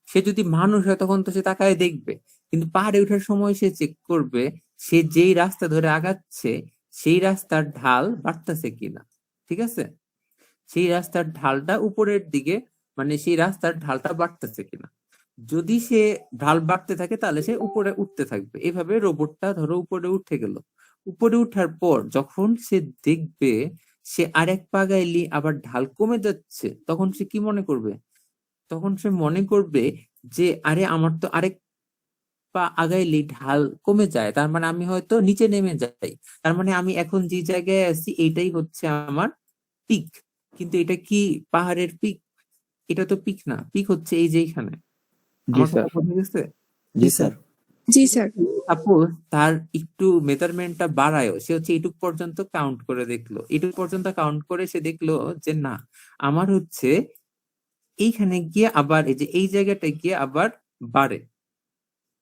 সে যদি মানুষ হয় তখন তো সে তাকায় দেখবে, কিন্তু পাহাড়ে ওঠার সময় সে চেক করবে সে যেই রাস্তা ধরে আগাচ্ছে সেই রাস্তার ঢাল বাড়তেছে কিনা। ঠিক আছে? সেই রাস্তার ঢালটা উপরের দিকে, মানে সেই রাস্তার ঢালটা বাড়তেছে কিনা। যদি সে ঢাল বাড়তে থাকে তাহলে সে উপরে উঠতে থাকবে। এভাবে রোবটটা ধরো উপরে উঠে গেল। উপরে উঠার পর যখন সে দেখবে সে আরেক পা গাইলি আবার ঢাল কমে যাচ্ছে, তখন সে কি মনে করবে? তখন সে মনে করবে যে আরে আমার তো আরেক পা আগাইলে ঢাল কমে যায়, তার মানে আমি হয়তো নিচে নেমে যাই, তার মানে আমি এখন যে জায়গায় আছি এইটাই হচ্ছে আমার পিক। কিন্তু এটা কি পাহাড়ের পিক? এটা তো পিক না, পিক হচ্ছে এই যে এখানে। জি আমার স্যার। কথা বোঝা গেছে? জি স্যার। জি স্যার। সাপোজ তার একটু মেজারমেন্টটা বাড়ায়ও, সে হচ্ছে এইটুক পর্যন্ত কাউন্ট করে দেখলো, এইটুক পর্যন্ত কাউন্ট করে সে দেখলো যে না, আমার হচ্ছে এইখানে গিয়ে আবার এই যে এই জায়গাটা গিয়ে আবার বাড়ে।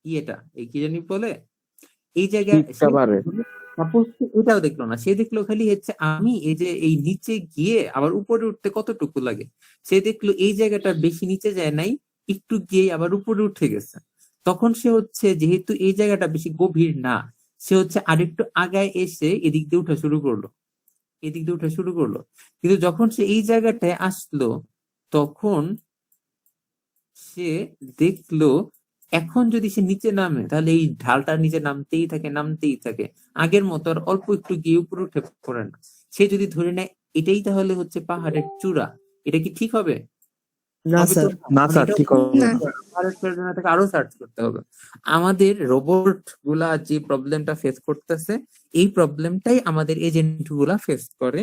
কি এটা, এই কি জানি বলে, এই জায়গায় পিকটা বাড়ে। সাপোজ এটাও দেখলো না, সে দেখলো খালি হচ্ছে আমি এই যে এই নিচে গিয়ে আবার উপরে উঠতে কতটুকু লাগে। সে দেখলো এই জায়গাটা বেশি নিচে যায় নাই, একটু গিয়ে আবার উপরে উঠে গেছে। তখন সে হচ্ছে যেহেতু এই জায়গাটা বেশি গভীর না, সে হচ্ছে আরেকটু আগায় এসে এদিক দিয়ে উঠা শুরু করলো, এদিক দিয়ে উঠা শুরু করলো। কিন্তু যখন সে এই জায়গাটায় আসলো তখন সে দেখলো এখন যদি সে নিচে নামে তাহলে এই ঢালটার নিচে নামতেই থাকে, নামতেই থাকে, আগের মতো আর অল্প একটু গিয়ে উপরে উঠে পড়ে না। সে যদি ধরে নেয় এটাই তাহলে হচ্ছে পাহাড়ের চূড়া, এটা কি ঠিক হবে? না হবে তো স্যার। না, না কারণ স্যার, এটা ঠিক হবে না। না। পাহাড়ের চূড়ার জন্য তাকে আরো সার্চ করতে হবে। আমাদের রোবট গুলা যে প্রবলেমটা ফেস করতেছে, এই প্রবলেমটাই আমাদের এজেন্ট গুলা ফেস করে।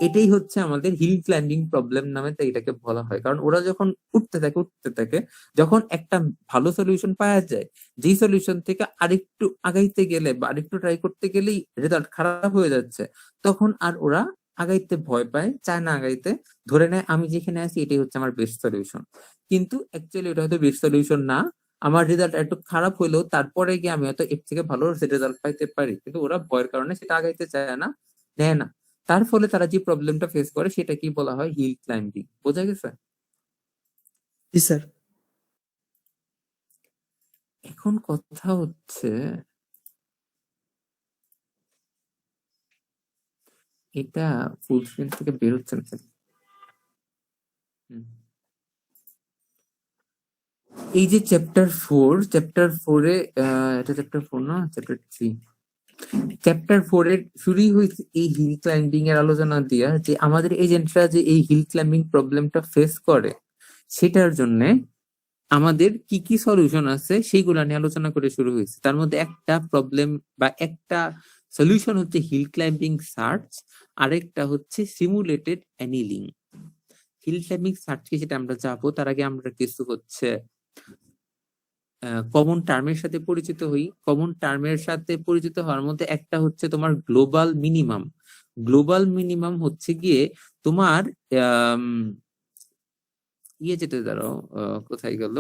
এটাই হচ্ছে আমাদের হিল ক্লাইম্বিং প্রবলেম নামে তাই এটাকে বলা হয়। কারণ ওরা যখন উঠতে থাকে, যখন একটা ভালো সলিউশন পাওয়া যায়, যেই সলিউশন থেকে আরেকটু আগাইতে গেলে বা আরেকটু ট্রাই করতে গেলেই রেজাল্ট খারাপ হয়ে যাচ্ছে, তখন আর ওরা আগাইতে ভয় পায়, চায় না আগাইতে, ধরে নেয় আমি যেখানে আছি এটাই হচ্ছে আমার বেস্ট সলিউশন। কিন্তু অ্যাকচুয়ালি ওটা হয়তো বেস্ট সলিউশন না। আমার রেজাল্ট একটু খারাপ হইলেও তারপরে গিয়ে আমি হয়তো এর থেকে ভালো রেজাল্ট পাইতে পারি, কিন্তু ওরা ভয়ের কারণে সেটা আগাইতে চায় না, নেয় না। তার ফলে তারা যে প্রবলেমটা ফেস করে সেটা কি বলা হয়? Hill climbing. বোঝা গেছে? জি স্যার। এখন কথা হচ্ছে এটা ফুল স্ক্রিন থেকে বের হচ্ছে না কেন? হুম। এই যে চ্যাপ্টার 4-এ এটা চ্যাপ্টার 4 না, চ্যাপ্টার 3। চ্যাপ্টার 4 এর শুরুই হয়েছে এই হিল ক্লাইম্বিং এর আলোচনা দিয়া, যে আমাদের এজেন্টরা যে এই হিল ক্লাইম্বিং প্রবলেমটা ফেস করে সেটার জন্য আমাদের কি কি সলিউশন আছে সেইগুলা নিয়ে আলোচনা করে শুরু হয়েছে। তার মধ্যে একটা প্রবলেম বা একটা সলিউশন হচ্ছে হিল ক্লাইম্বিং সার্চ, আরেকটা হচ্ছে simulated annealing. Hill climbing search কি সেটা আমরা যাবো, তার আগে আমরা কিছু হচ্ছে কমন টার্মের সাথে পরিচিত হই। কমন টার্মের সাথে পরিচিত হওয়ার মধ্যে একটা হচ্ছে তোমার গ্লোবাল মিনিমাম। গ্লোবাল মিনিমাম হচ্ছে গিয়ে তোমার যেটা ধরো কোথায় গেল,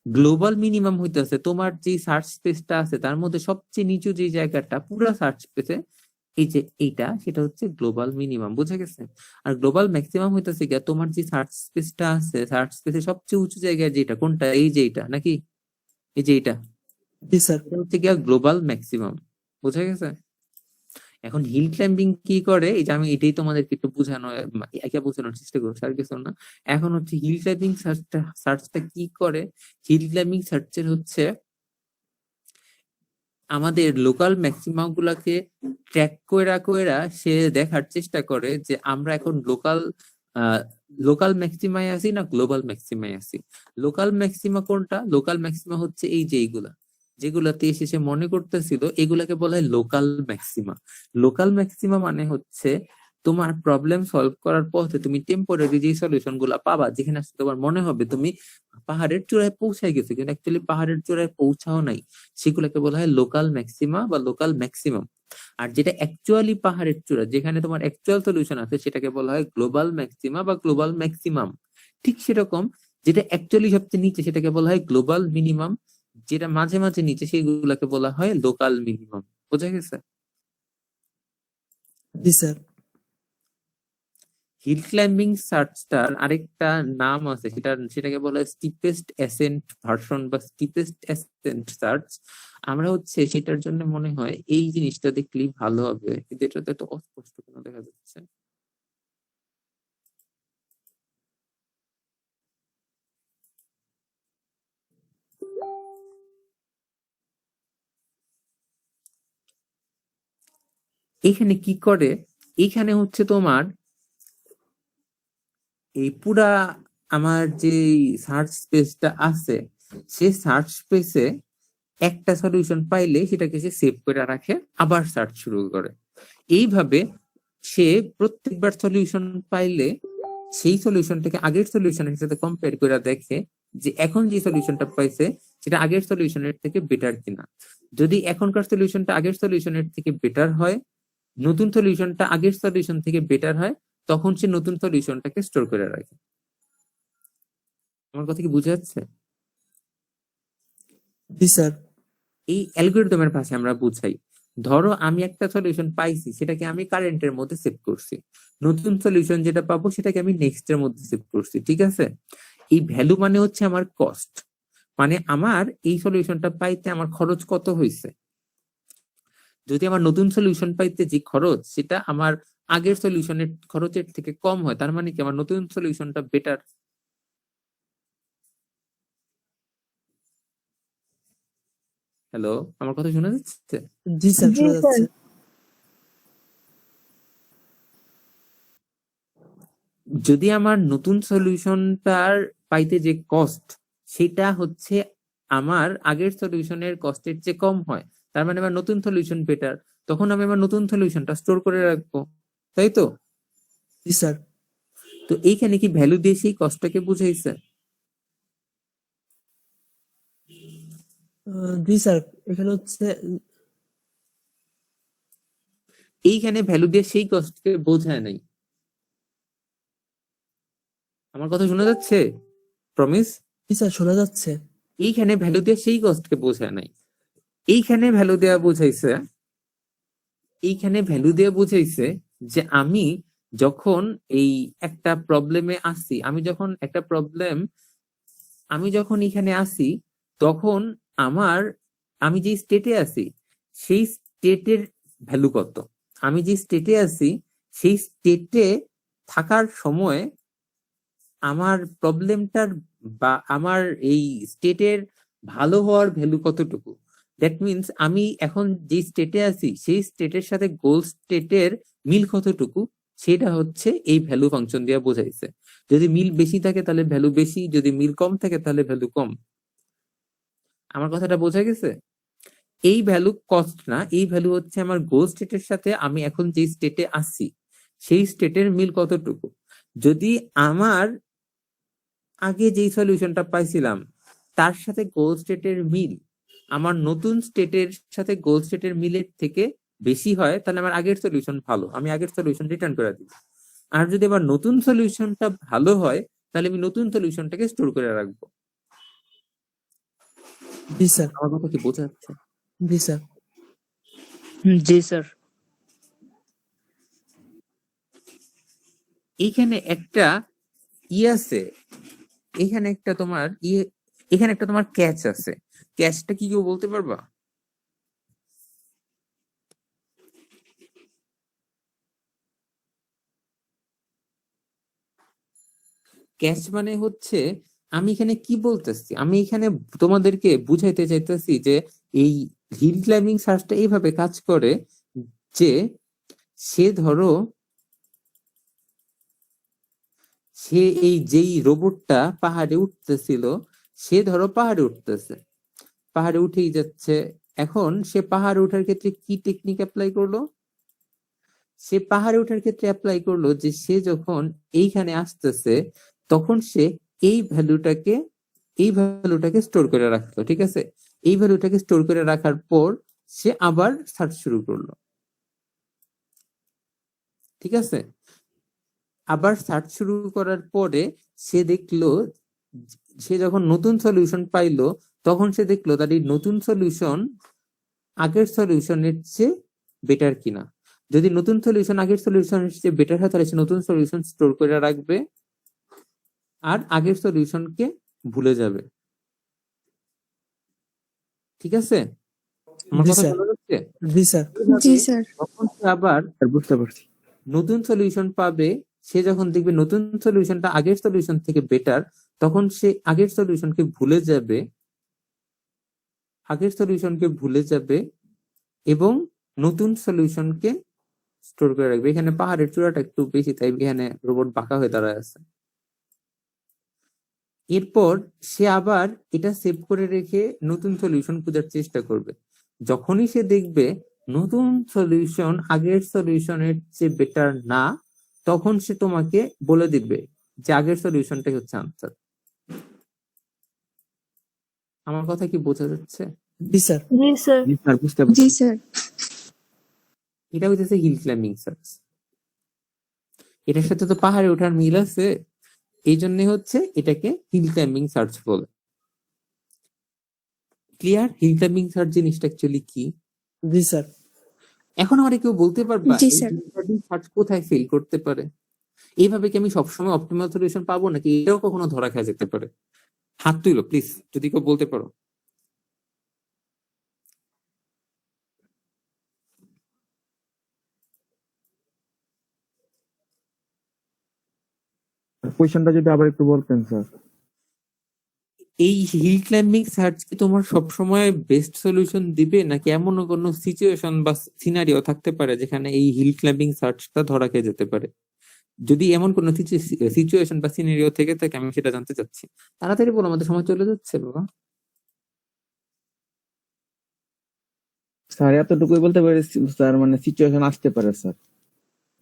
গ্লোবাল মিনিমাম হইতেছে তোমার যে সার্চ স্পেসটা আছে তার মধ্যে সবচেয়ে নিচু যে জায়গাটা পুরো সার্চ স্পেসে, এই যে এইটা, সেটা হচ্ছে গ্লোবাল মিনিমাম। বুঝা গেছে? আর গ্লোবাল ম্যাক্সিমাম হইতেছে গিয়া তোমার যে সার্চ স্পেসটা আছে, সার্চ স্পেসে সবচেয়ে উঁচু জায়গায় যেটা, কোনটা, এই যে এইটা নাকি এই যে এইটা, জি স্যার। এটা হচ্ছে গিয়া গ্লোবাল ম্যাক্সিমাম। বুঝা গেছে? এখন হিল ক্লাইম্বিং কি করে, এই যে আমি এটাই তোমাদেরকে একটু বোঝানোর চেষ্টা করছি, আর কিছু না। এখন হচ্ছে হিল ক্লাইম্বিং সার্চটা কি করে, হিল ক্লাইম্বিং সার্চের হচ্ছে আমাদের লোকাল ম্যাক্সিমাম গুলাকে ট্র্যাক কইরা সে দেখার চেষ্টা করে যে আমরা এখন লোকাল ম্যাক্সিমায় আছি না গ্লোবাল ম্যাক্সিমায় আছি। লোকাল ম্যাক্সিমা কোনটা? লোকাল ম্যাক্সিমা হচ্ছে এই যে এইগুলা, যেগুলাতে এসে সে মনে করতেছিল, এগুলাকে বলা হয় লোকাল ম্যাক্সিমা। লোকাল ম্যাক্সিমা মানে হচ্ছে তোমার প্রবলেম সলভ করার পথে তুমি টেম্পোরারি যে সলিউশন গুলা পাবা, যেখানে আসলে তোমার মনে হবে তুমি পাহাড়ের চূড়ায় পৌঁছায় গেছো কিন্তু অ্যাকচুয়ালি পাহাড়ের চূড়ায় পৌঁছাও নাই, সেগুলোকে বলা হয় লোকাল ম্যাক্সিমা বা লোকাল ম্যাক্সিমাম। আর যেটা অ্যাকচুয়ালি পাহাড়ের চূড়া, যেখানে তোমার অ্যাকচুয়াল সলিউশন আছে, সেটাকে বলা হয় গ্লোবাল ম্যাক্সিমা বা গ্লোবাল ম্যাক্সিমাম। ঠিক সেরকম যেটা অ্যাকচুয়ালি সবচেয়ে নিচে সেটাকে বলা হয় গ্লোবাল মিনিমাম, যেটা মাঝে মাঝে নিচে সেগুলোকে বলা হয় লোকাল মিনিমাম। বোঝা গেছে? জি স্যার। হিল ক্লাইম্বিং সার্চটার আরেকটা নাম আছে, সেটাকে বলা হয় স্টিপেস্ট অ্যাসেন্ট ভার্সন বা স্টিপেস্ট অ্যাসেন্ট সার্চ। আমরা হচ্ছে সেটার জন্য মনে হয় এই জিনিসটা দেখলেই ভালো হবে, কিন্তু এটা তো এত অস্পষ্ট কেন দেখা যাচ্ছে। এখানে কি করে, এখানে হচ্ছে তোমার এই পুরা আমার যে সার্চ স্পেসটা আছে, সে সার্চ স্পেসে একটা সলিউশন পাইলে সেটাকে সে সেভ করে রাখে, আবার সার্চ শুরু করে। এইভাবে সে প্রত্যেকবার সলিউশন পাইলে সেই সলিউশনটাকে আগের সলিউশনের সাথে কম্পেয়ার করে দেখে যে এখন যে সলিউশনটা পাইছে সেটা আগের সলিউশনের থেকে বেটার কিনা। যদি এখনকার সলিউশনটা আগের সলিউশনের থেকে বেটার হয়, নতুন সলিউশনটা আগের সলিউশন থেকে বেটার হয়, তখন সে নতুন সলিউশনটাকে স্টোর করে রাখে। আমার কথা কি বুঝা যাচ্ছে? জি স্যার। এই অ্যালগরিদমের ভাষায় আমরা বুঝাই, ধরো আমি একটা সলিউশন পাইছি, সেটাকে আমি কারেন্টের মধ্যে সেভ করছি, নতুন সলিউশন যেটা পাবো সেটাকে আমি নেক্সট এর মধ্যে সেভ করছি। ঠিক আছে? এই ভ্যালু মানে হচ্ছে আমার কস্ট, মানে আমার এই সলিউশনটা পাইতে আমার খরচ কত হয়েছে। যদি আমার নতুন সলিউশন পাইতে যে খরচ সেটা আমার আগের সলিউশনের খরচের থেকে কম হয়, তার মানে কি আমার নতুন সলিউশনটা বেটার। হ্যালো, আমার কথা শোনা যাচ্ছে? জি স্যার, জি শোনা স্যার। যাচ্ছে। যদি আমার নতুন সলিউশনটার পাইতে যে কস্ট সেটা হচ্ছে আমার আগের সলিউশনের কস্টের চেয়ে কম হয়, তার মানে আমার নতুন সলিউশন বেটার, তখন আমি আমার নতুন সলিউশনটা স্টোর করে রাখবো, তাই তো? জি স্যার। তো এইখানে কি ভ্যালু দিয়ে সেই কস্টটাকে বুঝাইছে? জি স্যার, এখানে হচ্ছে এইখানে ভ্যালু দিয়ে সেই কস্টকে বোঝায় নাই। আমার কথা শোনা যাচ্ছে প্রমিস? জি স্যার, শোনা যাচ্ছে। এইখানে ভ্যালু দিয়ে সেই কস্টকে বোঝায় নাই, এইখানে ভ্যালু দেওয়া বুঝাইছে, এইখানে ভ্যালু দিয়ে বুঝাইছে যে আমি যখন এই একটা প্রবলেমে আসি, আমি যখন এখানে আসি, তখন আমি যে স্টেটে আছি সেই স্টেটের ভ্যালু কত, আমি যে স্টেটে আছি সেই স্টেটে থাকার সময় আমার প্রবলেমটার বা আমার এই স্টেটের ভালো হওয়ার ভ্যালু কতটুকু। দ্যাট মিনস আমি এখন যে স্টেটে আছি সেই স্টেটের সাথে গোল স্টেটের মিল কতটুকু সেটা হচ্ছে এই ভ্যালু ফাংশন দিয়ে বোঝাইছে। যদি মিল বেশি থাকে তাহলে ভ্যালু বেশি, যদি মিল কম থাকে তাহলে ভ্যালু কম। আমার কথাটা বোঝা গেছে? এই ভ্যালু কস্ট না, এই ভ্যালু হচ্ছে আমার গোল স্টেটের সাথে আমি এখন যে স্টেটে আছি সেই স্টেটের মিল কতটুকু। যদি আমার আগে যেই সলিউশনটা পাইছিলাম তার সাথে গোল স্টেটের মিল আমার নতুন স্টেটের সাথে গোল স্টেটের মিলের থেকে বেশি হয় তাহলে আমার আগের সলিউশন ভালো, আমি আগের সলিউশন রিটার্ন করে দিই। আর যদি আবার নতুন সলিউশনটা ভালো হয় তাহলে আমি নতুন সলিউশনটাকে স্টোর করে রাখবো। জি স্যার। আমার কথা কি বোঝা যাচ্ছে? জি স্যার। জি স্যার। এইখানে একটা আছে, এখানে একটা তোমার এখানে একটা তোমার ক্যাচ আছে। ক্যাচটা কি কেউ বলতে পারবা? ক্যাচ মানে হচ্ছে আমি এখানে কি বলতেছি, আমি এখানে তোমাদেরকে বুঝাইতে চাইতেছি যে এই হিল ক্লাইম্বিং সার্চটা এইভাবে কাজ করে যে সে এই যেই রোবটটা পাহাড়ে উঠতেছিল সে পাহাড়ে উঠতেছে, পাহাড়ে উঠেই যাচ্ছে। এখন সে পাহাড়ে ওঠার ক্ষেত্রে কি টেকনিক অ্যাপ্লাই করলো? সে পাহাড়ে ওঠার ক্ষেত্রে অ্যাপ্লাই করলো যে সে যখন এইখানে আসতেছে তখন সে এই ভ্যালুটাকে স্টোর করে রাখলো, ঠিক আছে? এই ভ্যালুটাকে স্টোর করে রাখার পর সে আবার সার্চ শুরু করলো, ঠিক আছে? আবার সার্চ শুরু করার পরে সে দেখলো, সে যখন নতুন সলিউশন পাইলো তখন সে দেখলো তার এই নতুন সলিউশন আগের সলিউশনের চেয়ে বেটার কিনা। যদি নতুন সলিউশন আগের সলিউশনের চেয়ে বেটার হয় তাহলে সে নতুন সলিউশন স্টোর করে রাখবে আর আগের সলিউশনকে ভুলে যাবে, ঠিক আছে? আমার জি কথা স্যার। বোঝা যাচ্ছে? জি স্যার। জি স্যার। যখন সে আবার বুঝতে পারছি। নতুন সলিউশন পাবে, সে যখন দেখবে নতুন সলিউশনটা আগের সলিউশন থেকে বেটার, তখন সে আগের সলিউশনকে ভুলে যাবে এবং নতুন সলিউশনকে স্টোর করে রাখবে। এখানে পাহাড়ের চূড়াটা একটু বেশি তাই এখানে রোবট বাঁকা হয়ে দাঁড়ায় আছে। এরপর সে আবার এটা সেভ করে রেখে নতুন সলিউশন খোঁজার চেষ্টা করবে। যখনই সে দেখবে নতুন সলিউশন আগের সলিউশনের চেয়ে বেটার না, তখন সে তোমাকে বলে দিবে যে আগের সলিউশনটাই হচ্ছে আনসার। আমার কথা কি বোঝা যাচ্ছে? জি স্যার। জি স্যার। জি স্যার, বুঝতে জি পারছি। স্যার। এটা হইতেছে হিল ক্লাইম্বিং সার্চ। এটার সাথে তো পাহাড়ে ওঠার মিল আছে, এই জন্য হচ্ছে এটাকে হিল ক্লাইম্বিং সার্চ বলে। ক্লিয়ার? হিল ক্লাইম্বিং সার্চ জিনিসটা অ্যাকচুয়ালি কি? জি স্যার। এখন আমার কেউ বলতে পারবা জি এই স্যার। হিল ক্লাইম্বিং সার্চ কোথায় ফেল করতে পারে? এইভাবে কি আমি সবসময় অপটিমাল সলিউশন পাবো নাকি এটাও কখনো ধরা খেয়ে যেতে পারে? হাত তুলো প্লিজ যদি কেউ বলতে পারো। কোয়েশ্চেনটা যদি আবার একটু বলতেন স্যার। এই হিল ক্লাইম্বিং সার্চ কি তোমার সবসময় বেস্ট সলিউশন দিবে নাকি এমন কোনো সিচুয়েশন বা সিনারিও থাকতে পারে যেখানে এই হিল ক্লাইম্বিং সার্চটা ধরা খেয়ে যেতে পারে? যদি এমন কোনো সিচুয়েশন বা সিনারিও থেকে থাকে আমি সেটা জানতে চাচ্ছি। তাড়াতাড়ি বলো, আমাদের সময় চলে যাচ্ছে বাবা। স্যার এতটুকুই বলতে পারি স্যার, মানে সিচুয়েশন আসতে পারে স্যার।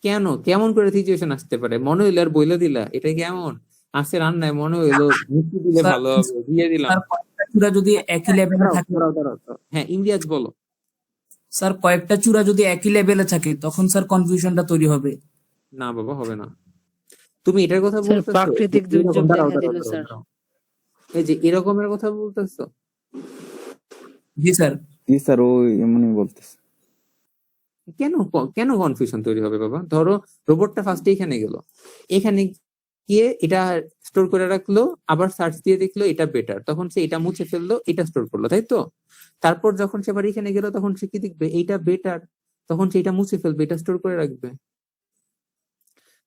কেন, কেমন করে সিচুয়েশন আসতে পারে? মনে হইলো আর বইলা দিলা এটা কেমন আছে রান্নায়, মনে হইলো মিষ্টি দিলে স্যার, ভালো হবে, দিয়ে দিলাম। স্যার কয়েকটা চূড়া যদি একই লেভেলে থাকে, দাঁড়াও। হ্যাঁ ইমতিয়াজ বলো। স্যার কয়েকটা চূড়া যদি একই লেভেলে থাকে তখন স্যার কনফিউশনটা তৈরি হবে। না বাবা হবে না। তুমি এটার কথা স্যার বলতেছো? প্রাকৃতিক দুর্যোগ দাঁড়াও, দেখা দিল দাঁড়াও, স্যার। দাঁড়াও। এই যে এরকমের কথা বলতেছো? জি স্যার। জি স্যার, ওই এমনই বলতেছে। কেন কনফিউশন তৈরি হবে বাবা? ধরো রোবটটা ফার্স্টে এখানে গেল, এখানে গিয়ে এটা স্টোর করে রাখলো, আবার সার্চ দিয়ে দেখলো এটা বেটার, তখন সে এটা মুছে ফেললো, এটা স্টোর করলো, তাই তো? তারপর যখন সে আবার এখানে গেল তখন সে কি দেখবে এইটা বেটার, তখন সে এটা মুছে ফেলবে, এটা স্টোর করে রাখবে।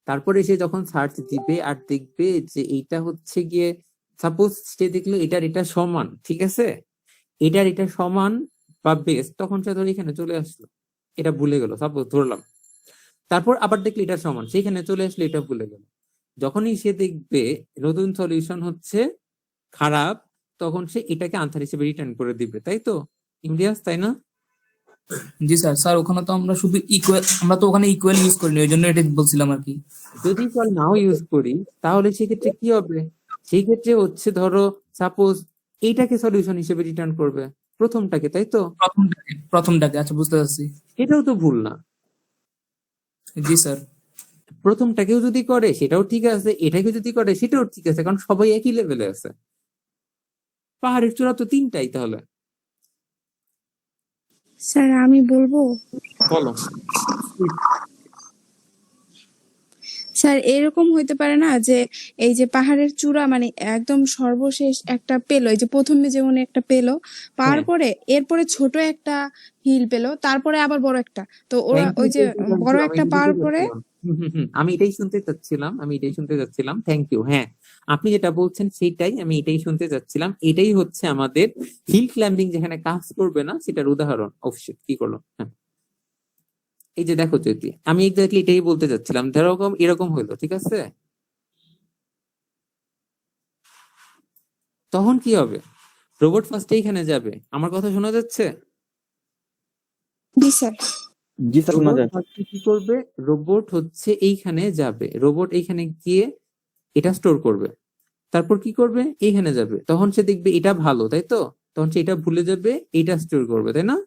তারপরে সে যখন সার্চ দিবে আর দেখবে যে এইটা হচ্ছে গিয়ে, সাপোজ সে দেখলো এটা সমান, ঠিক আছে, এটা সমান, বা বেস্ট, তখন সে ধর এখানে চলে আসলো, এটা ভুলে গেল, সাপোজ ধরলাম। তারপর আবার দেখলে এটা সমান, সেখানে চলে আসলে এটা ভুলে গেল। যখনই সে দেখবে নতুন সলিউশন হচ্ছে খারাপ, তখন সে এটাকে আনসার হিসেবে রিটার্ন করে দিবে, তাই তো ইমতিয়াজ, তাই না? জি স্যার। স্যার ওখানে তো আমরা শুধু ইকুয়াল, আমরা তো ওখানে ইকুয়াল ইউজ করিনি, ওই জন্য এটা বলছিলাম আর কি। যদি কল নাও ইউজ করি, তাহলে সেক্ষেত্রে কি হবে? সেই ক্ষেত্রে হচ্ছে ধরো সাপোজ এইটাকে সলিউশন হিসেবে রিটার্ন করবে, প্রথমটাকে, তাই তো? প্রথমটাকে, আচ্ছা বুঝতে পারছি। এটাও তো ভুল না। জি স্যার। প্রথমটাকেও যদি করে সেটাও ঠিক আছে, এটাকে যদি করে সেটাও ঠিক আছে, কারণ সবাই একই লেভেলে আছে। পাহাড়ের চূড়া তো তিনটাই তাহলে। স্যার আমি বলবো, বলো। স্যার এরকম হইতে পারে না যে এই যে পাহাড়ের চূড়া মানে একদম সর্বশেষ একটা পেলো, এই যে প্রথমে যেমন একটা পেলো, পাওয়ার হ্যাঁ, পরে এরপরে ছোট একটা হিল পেলো, তারপরে আবার বড় একটা, তো ওরা থ্যাংক ইউ, ওই যে থ্যাংক বড় ইউ, আমি একটা এটাই পাওয়ার শুনতে পরে। যাচ্ছিলাম। আমি এটাই শুনতে চাচ্ছিলাম, আমি এটাই শুনতে যাচ্ছিলাম, থ্যাংক ইউ। হ্যাঁ, আপনি যেটা বলছেন সেটাই, আমি এটাই শুনতে যাচ্ছিলাম। এটাই হচ্ছে আমাদের হিল ক্লাইম্বিং যেখানে কাজ করবে না সেটার উদাহরণ। অবশ্যই কি করলো, হ্যাঁ, এই যে দেখো জ্যোতি, আমি এক্স্যাক্টলি এটাই বলতে চাচ্ছিলাম। ধরো এরকম হইলো, ঠিক আছে, তখন কি হবে? রোবট ফার্স্টে এখানে যাবে, আমার কথা শোনা যাচ্ছে? জি স্যার। জি স্যার, শোনা রোবট যায়। ফার্স্টে কি করবে? রোবট হচ্ছে এইখানে যাবে, রোবট এইখানে গিয়ে এটা স্টোর করবে। তারপর কি করবে? এইখানে যাবে, তখন সে দেখবে এটা ভালো, তাই তো? তখন সে এটা ভুলে যাবে, এটা স্টোর করবে, তাই না?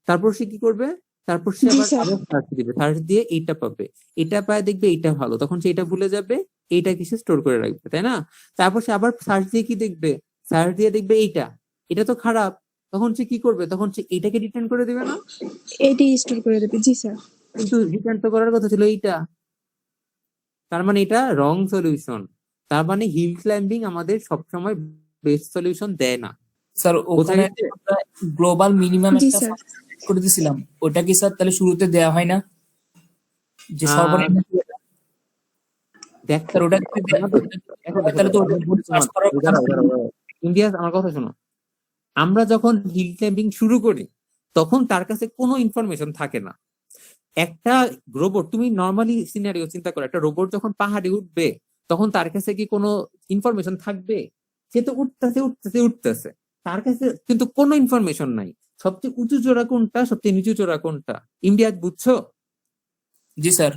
তারপর সে কি করবে? তারপর সে জি আবার স্যার। আবার সার্চ দিবে, সার্চ দিয়ে এইটা পাবে, এটা পায় দেখবে এইটা ভালো, তখন সে এটা ভুলে যাবে, এইটাকে সে স্টোর করে রাখবে, তাই না? তারপর সে আবার সার্চ দিয়ে কি দেখবে? সার্চ দিয়ে দেখবে এইটা, এটা তো খারাপ, তখন সে কি করবে? তখন সে এইটাকে রিটার্ন করে দিবে না? এটি স্টোর করে দেবে। জি স্যার। কিন্তু রিটার্ন তো করার কথা ছিল এইটা, তার মানে এটা রং সলিউশন। তার মানে হিল ক্লাইম্বিং আমাদের সবসময় বেস্ট সলিউশন দেয় না। স্যার বোঝা ওখানে গেছে? আমরা গ্লোবাল মিনিমাম জি একটা স্যার। ফাংশন করে দিয়েছিলাম, ওটা কি স্যার তাহলে শুরুতে দেওয়া হয় না, যে আহ সর্বনিম্ন? দেখো, স্যার ওটা যদি আমাদের দেখো দেখো তাহলে দেখো, তো আমি ওটা বলি সার্চ তোমার, করার কথা না। দাঁড়াও দাঁড়াও দাঁড়াও। ইন্ডিয়াস, আমার কথা শোনো। আমরা যখন হিল ক্লাইম্বিং শুরু করি, তখন তার কাছে কোনো ইনফরমেশন থাকে না। একটা রোবট, তুমি নর্মালি সিনারিও চিন্তা করো, একটা রোবট যখন পাহাড়ে উঠবে, তখন তার কাছে কি কোনো ইনফরমেশন থাকবে? সে তো উঠতেছে উঠতেছে উঠতেছে, তার কাছে কিন্তু কোনো ইনফরমেশন নাই। সবচেয়ে উঁচু চূড়া কোনটা, সবচেয়ে নিচু চূড়া কোনটা, ইন্ডিয়াজ, বুঝছো? জি স্যার।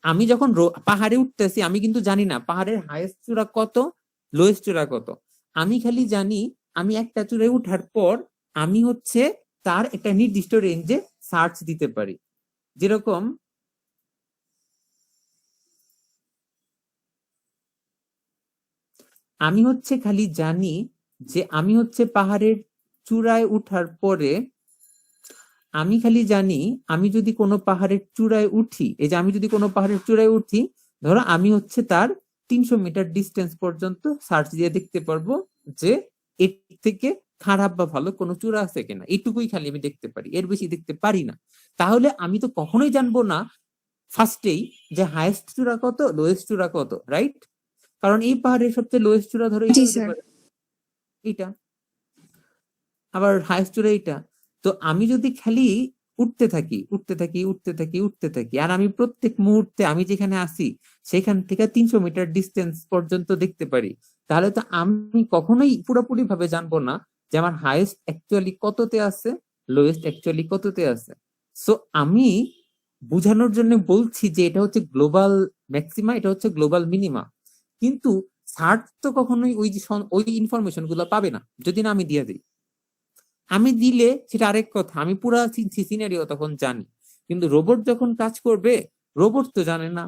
আমি যখন পাহাড়ে উঠতেছি, আমি কিন্তু জানি না পাহাড়ের হাইয়েস্ট চূড়া কত, লোয়েস্ট চূড়া কত। আমি খালি জানি আমি একটা চূড়ায় উঠার পর আমি হচ্ছে তার একটা নির্দিষ্ট রেঞ্জে সার্চ দিতে পারি। যেরকম আমি হচ্ছে খালি জানি যে আমি হচ্ছে পাহাড়ের চূড়ায় উঠার পরে আমি খালি জানি আমি যদি কোনো পাহাড়ের চূড়ায় উঠি, এই যে আমি যদি কোনো পাহাড়ের চূড়ায় উঠি, ধরো আমি হচ্ছে তার 300 মিটার ডিস্টেন্স পর্যন্ত সার্চ দিয়ে দেখতে পারবো যে এর থেকে খারাপ বা ভালো কোনো চূড়া আছে কিনা, এইটুকুই খালি আমি দেখতে পারি, এর বেশি দেখতে পারি না। তাহলে আমি তো কখনোই জানবো না ফার্স্টেই যে হাইয়েস্ট চূড়া কত, লোয়েস্ট চূড়া কত, রাইট? কারণ এই পাহাড়ের সবচেয়ে লোয়েস্ট চূড়া ধরো জি এটা হতে স্যার। পারে, এইটা, আবার হাইয়েস্ট চূড়া এইটা। তো আমি যদি খালি উঠতে থাকি উঠতে থাকি উঠতে থাকি উঠতে থাকি, আর আমি প্রত্যেক মুহূর্তে আমি যেখানে আসি সেখান থেকে 300 মিটার ডিস্টেন্স পর্যন্ত দেখতে পারি, তাহলে তো আমি কখনোই পুরোপুরি ভাবে জানবো না যে আমার হাইয়েস্ট অ্যাকচুয়ালি কততে আছে, লোয়েস্ট অ্যাকচুয়ালি কততে আছে। সো আমি বুঝানোর জন্য বলছি যে এটা হচ্ছে গ্লোবাল ম্যাক্সিমা, এটা হচ্ছে গ্লোবাল মিনিমা। কিন্তু সার্চ তো কখনোই ওই যে ওই ইনফরমেশন গুলো পাবে না যদি না আমি দিয়ে দিই। আমি দিলে সেটা আরেক কথা, আমি পুরা সিনারিও তখন জানি। কিন্তু রোবট যখন কাজ করবে, রোবট তো জানে না,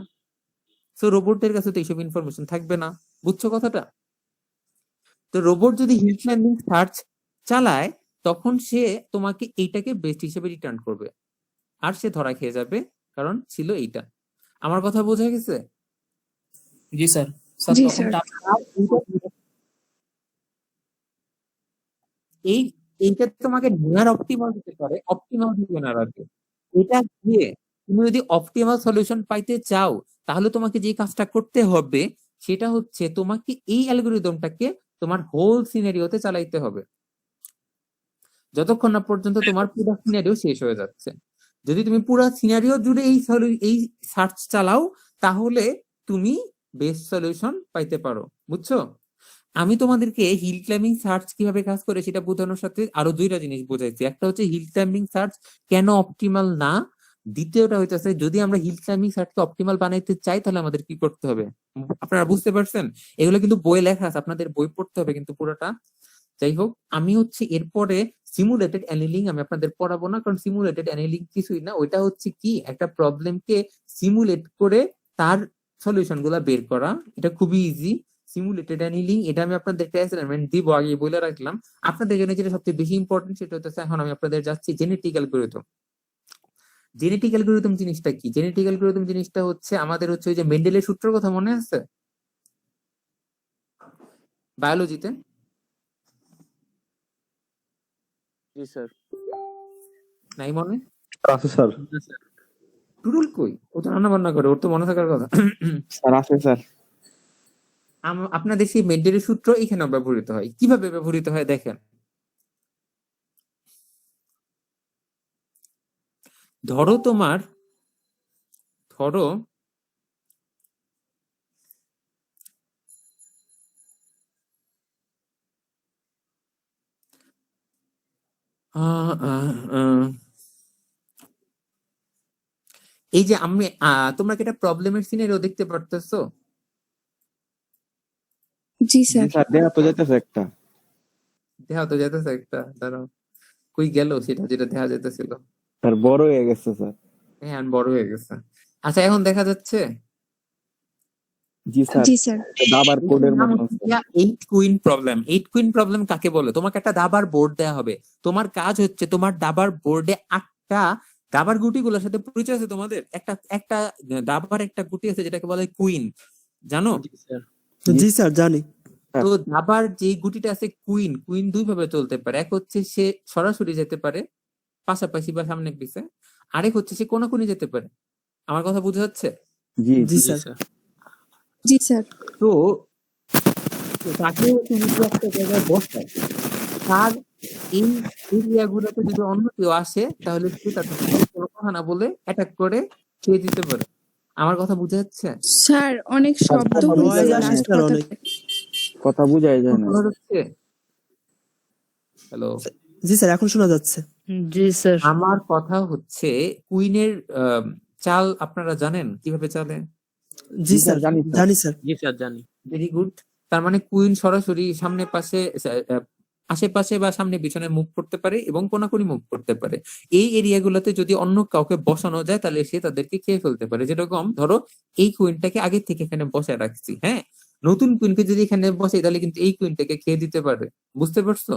তো রোবটদের কাছে তো এইসব ইনফরমেশন থাকবে না। বুঝছো কথাটা? তো রোবট যদি হিল ক্লাইম্বিং সার্চ চালায়, তখন সে তোমাকে এইটাকে বেস্ট হিসেবে রিটার্ন করবে, আর সে ধরা খেয়ে যাবে, কারণ ছিল এইটা। আমার কথা বোঝা গেছে? জি স্যার। স্যার জি তখন স্যার। আর এই এইটা তোমাকে নেয়ার অপটিমাল দিতে পারে, অপটিমাল দিবে না রাখবে। এটা দিয়ে তুমি যদি অপটিমাল সলিউশন পাইতে চাও, তাহলে তোমাকে যে কাজটা করতে হবে সেটা হচ্ছে তোমাকে এই অ্যালগোরিদমটাকে তোমার হোল সিনারিওতে চালাইতে হবে। যতক্ষণ না পর্যন্ত তোমার পুরো সিনারিও শেষ হয়ে যাচ্ছে। যদি তুমি পুরো সিনারিও জুড়ে এই সার্চ চালাও, তাহলে তুমি বেস্ট সলিউশন পাইতে পারো। বুঝছো? আমি তোমাদেরকে হিল ক্লাইম্বিং সার্চ কিভাবে কাজ করে সেটা বোঝানোর সাথে আরো দুইটা জিনিস বোঝাইছি। একটা হচ্ছে হিল ক্লাইম্বিং সার্চ কেন অপটিমাল না, দ্বিতীয়টা হইতেছে যদি আমরা হিল ক্লাইম্বিং সার্চকে অপটিমাল বানাইতে চাই তাহলে আমাদের কি করতে হবে। আপনারা বুঝতে পারছেন? এগুলো কিন্তু বই লেখা আছে, আপনাদের বই পড়তে হবে কিন্তু পুরোটা। যাই হোক, আমি হচ্ছে এরপরে সিমুলেটেড অ্যানিলিং আমি আপনাদের পড়াবো না, কারণ সিমুলেটেড অ্যানিলিং কিছুই না, ওইটা হচ্ছে কি একটা প্রবলেমকে সিমুলেট করে তার সলিউশন গুলা বের করা। এটা খুবই ইজি। সিমুলেটেড অ্যানিলিং এটা আমি আপনাদেরকে অ্যাসাইনমেন্ট দিব, আগে বলে রাখলাম। আপনাদের জন্য যেটা সবচেয়ে বেশি ইম্পর্টেন্ট সেটা হচ্ছে এখন আমি আপনাদের যাচ্ছি জেনেটিক অ্যালগরিদম। জেনেটিক অ্যালগরিদম জিনিসটা কি? জেনেটিক অ্যালগরিদম জিনিসটা হচ্ছে আমাদের হচ্ছে ওই যে মেন্ডেলের সূত্রের কথা মনে আছে বায়োলজিতে? জি স্যার। নাই মনে? আছে স্যার। টুরুল কই? ও তো রান্না বান্না করে, ওর তো মনে থাকার কথা। স্যার আছে স্যার। আপনাদের সেই মেন্ডেলের সূত্র এখানে ব্যবহৃত হয়। কিভাবে ব্যবহৃত হয় দেখেন। ধরো ধরো আহ, আহ, আহ, এই যে আমি তোমরা কি একটা প্রবলেমের সিনারিও দেখতে পারতেছো? জি জি স্যার। স্যার, দেখা তো যাইতেছে একটা। দেখা তো যেতেছে একটা, দাঁড়াও কই গেল সেটা যেটা দেখা যেতেছিল। স্যার বড় হয়ে গেছে স্যার। হ্যাঁ আমি বড় হয়ে গেছে। আচ্ছা এখন দেখা যাচ্ছে? জি স্যার। জি স্যার। দাবার এটার কোডের নাম মতন হচ্ছে sir. 8 queen problem. 8 queen problem কাকে বলে? তোমাকে একটা দাবার বোর্ড দেয়া হবে, তোমার কাজ হচ্ছে তোমার দাবার বোর্ডে 8টা দাবার গুটিগুলোর সাথে পরিচয় আছে তোমাদের? একটা একটা দাবার একটা গুটি আছে যেটাকে বলে কুইন, জানো? জি স্যার জানি। তো দাবার যে গুটিটা আছে কুইন, কুইন দুই ভাবে চলতে পারে। এক হচ্ছে সে সরাসরি যেতে পারে পাশাপাশি বা সামনে পিছে, আরেক হচ্ছে সে কোনাকুনি যেতে পারে। আমার কথা বুঝা যাচ্ছে? জি জি জি স্যার। জি স্যার। তো তো তাকে তুমি যদি একটা জায়গায় বসাও, তার এই এরিয়া গুলোতে যদি অন্য কেউ আসে তাহলে সে তাদের কোনো কথা না বলে অ্যাটাক করে খেয়ে দিতে পারে। আমার কথা বুঝা যাচ্ছে? স্যার অনেক স্যার শব্দ কথা হইছে বুঝাই যায় না। লাস্ট স্যার কথা। অনেক। কথা বুঝাই যায় না। শোনা যাচ্ছে? হ্যালো? জি স্যার এখন শোনা যাচ্ছে। জি স্যার। আমার কথা হচ্ছে কুইনের চাল আপনারা জানেন কিভাবে চালে? জি জি স্যার স্যার, জানি স্যার। জানি স্যার। জি স্যার জানি। Very good. তার মানে কুইন সরাসরি সামনে পাশে আশেপাশে বা সামনে পিছনে মুভ করতে পারে এবং কোনাকুনি মুভ করতে পারে। এই এরিয়া গুলোতে যদি অন্য কাউকে বসানো যায় তাহলে সে তাদেরকে খেয়ে ফেলতে পারে। যেরকম ধরো এই কুইনটাকে আগে থেকে এখানে বসায় রাখছি, হ্যাঁ, নতুন কুইনকে যদি এখানে বসাই তাহলে কিন্তু এই কুইনটাকে খেয়ে দিতে পারে। বুঝতে পারছো?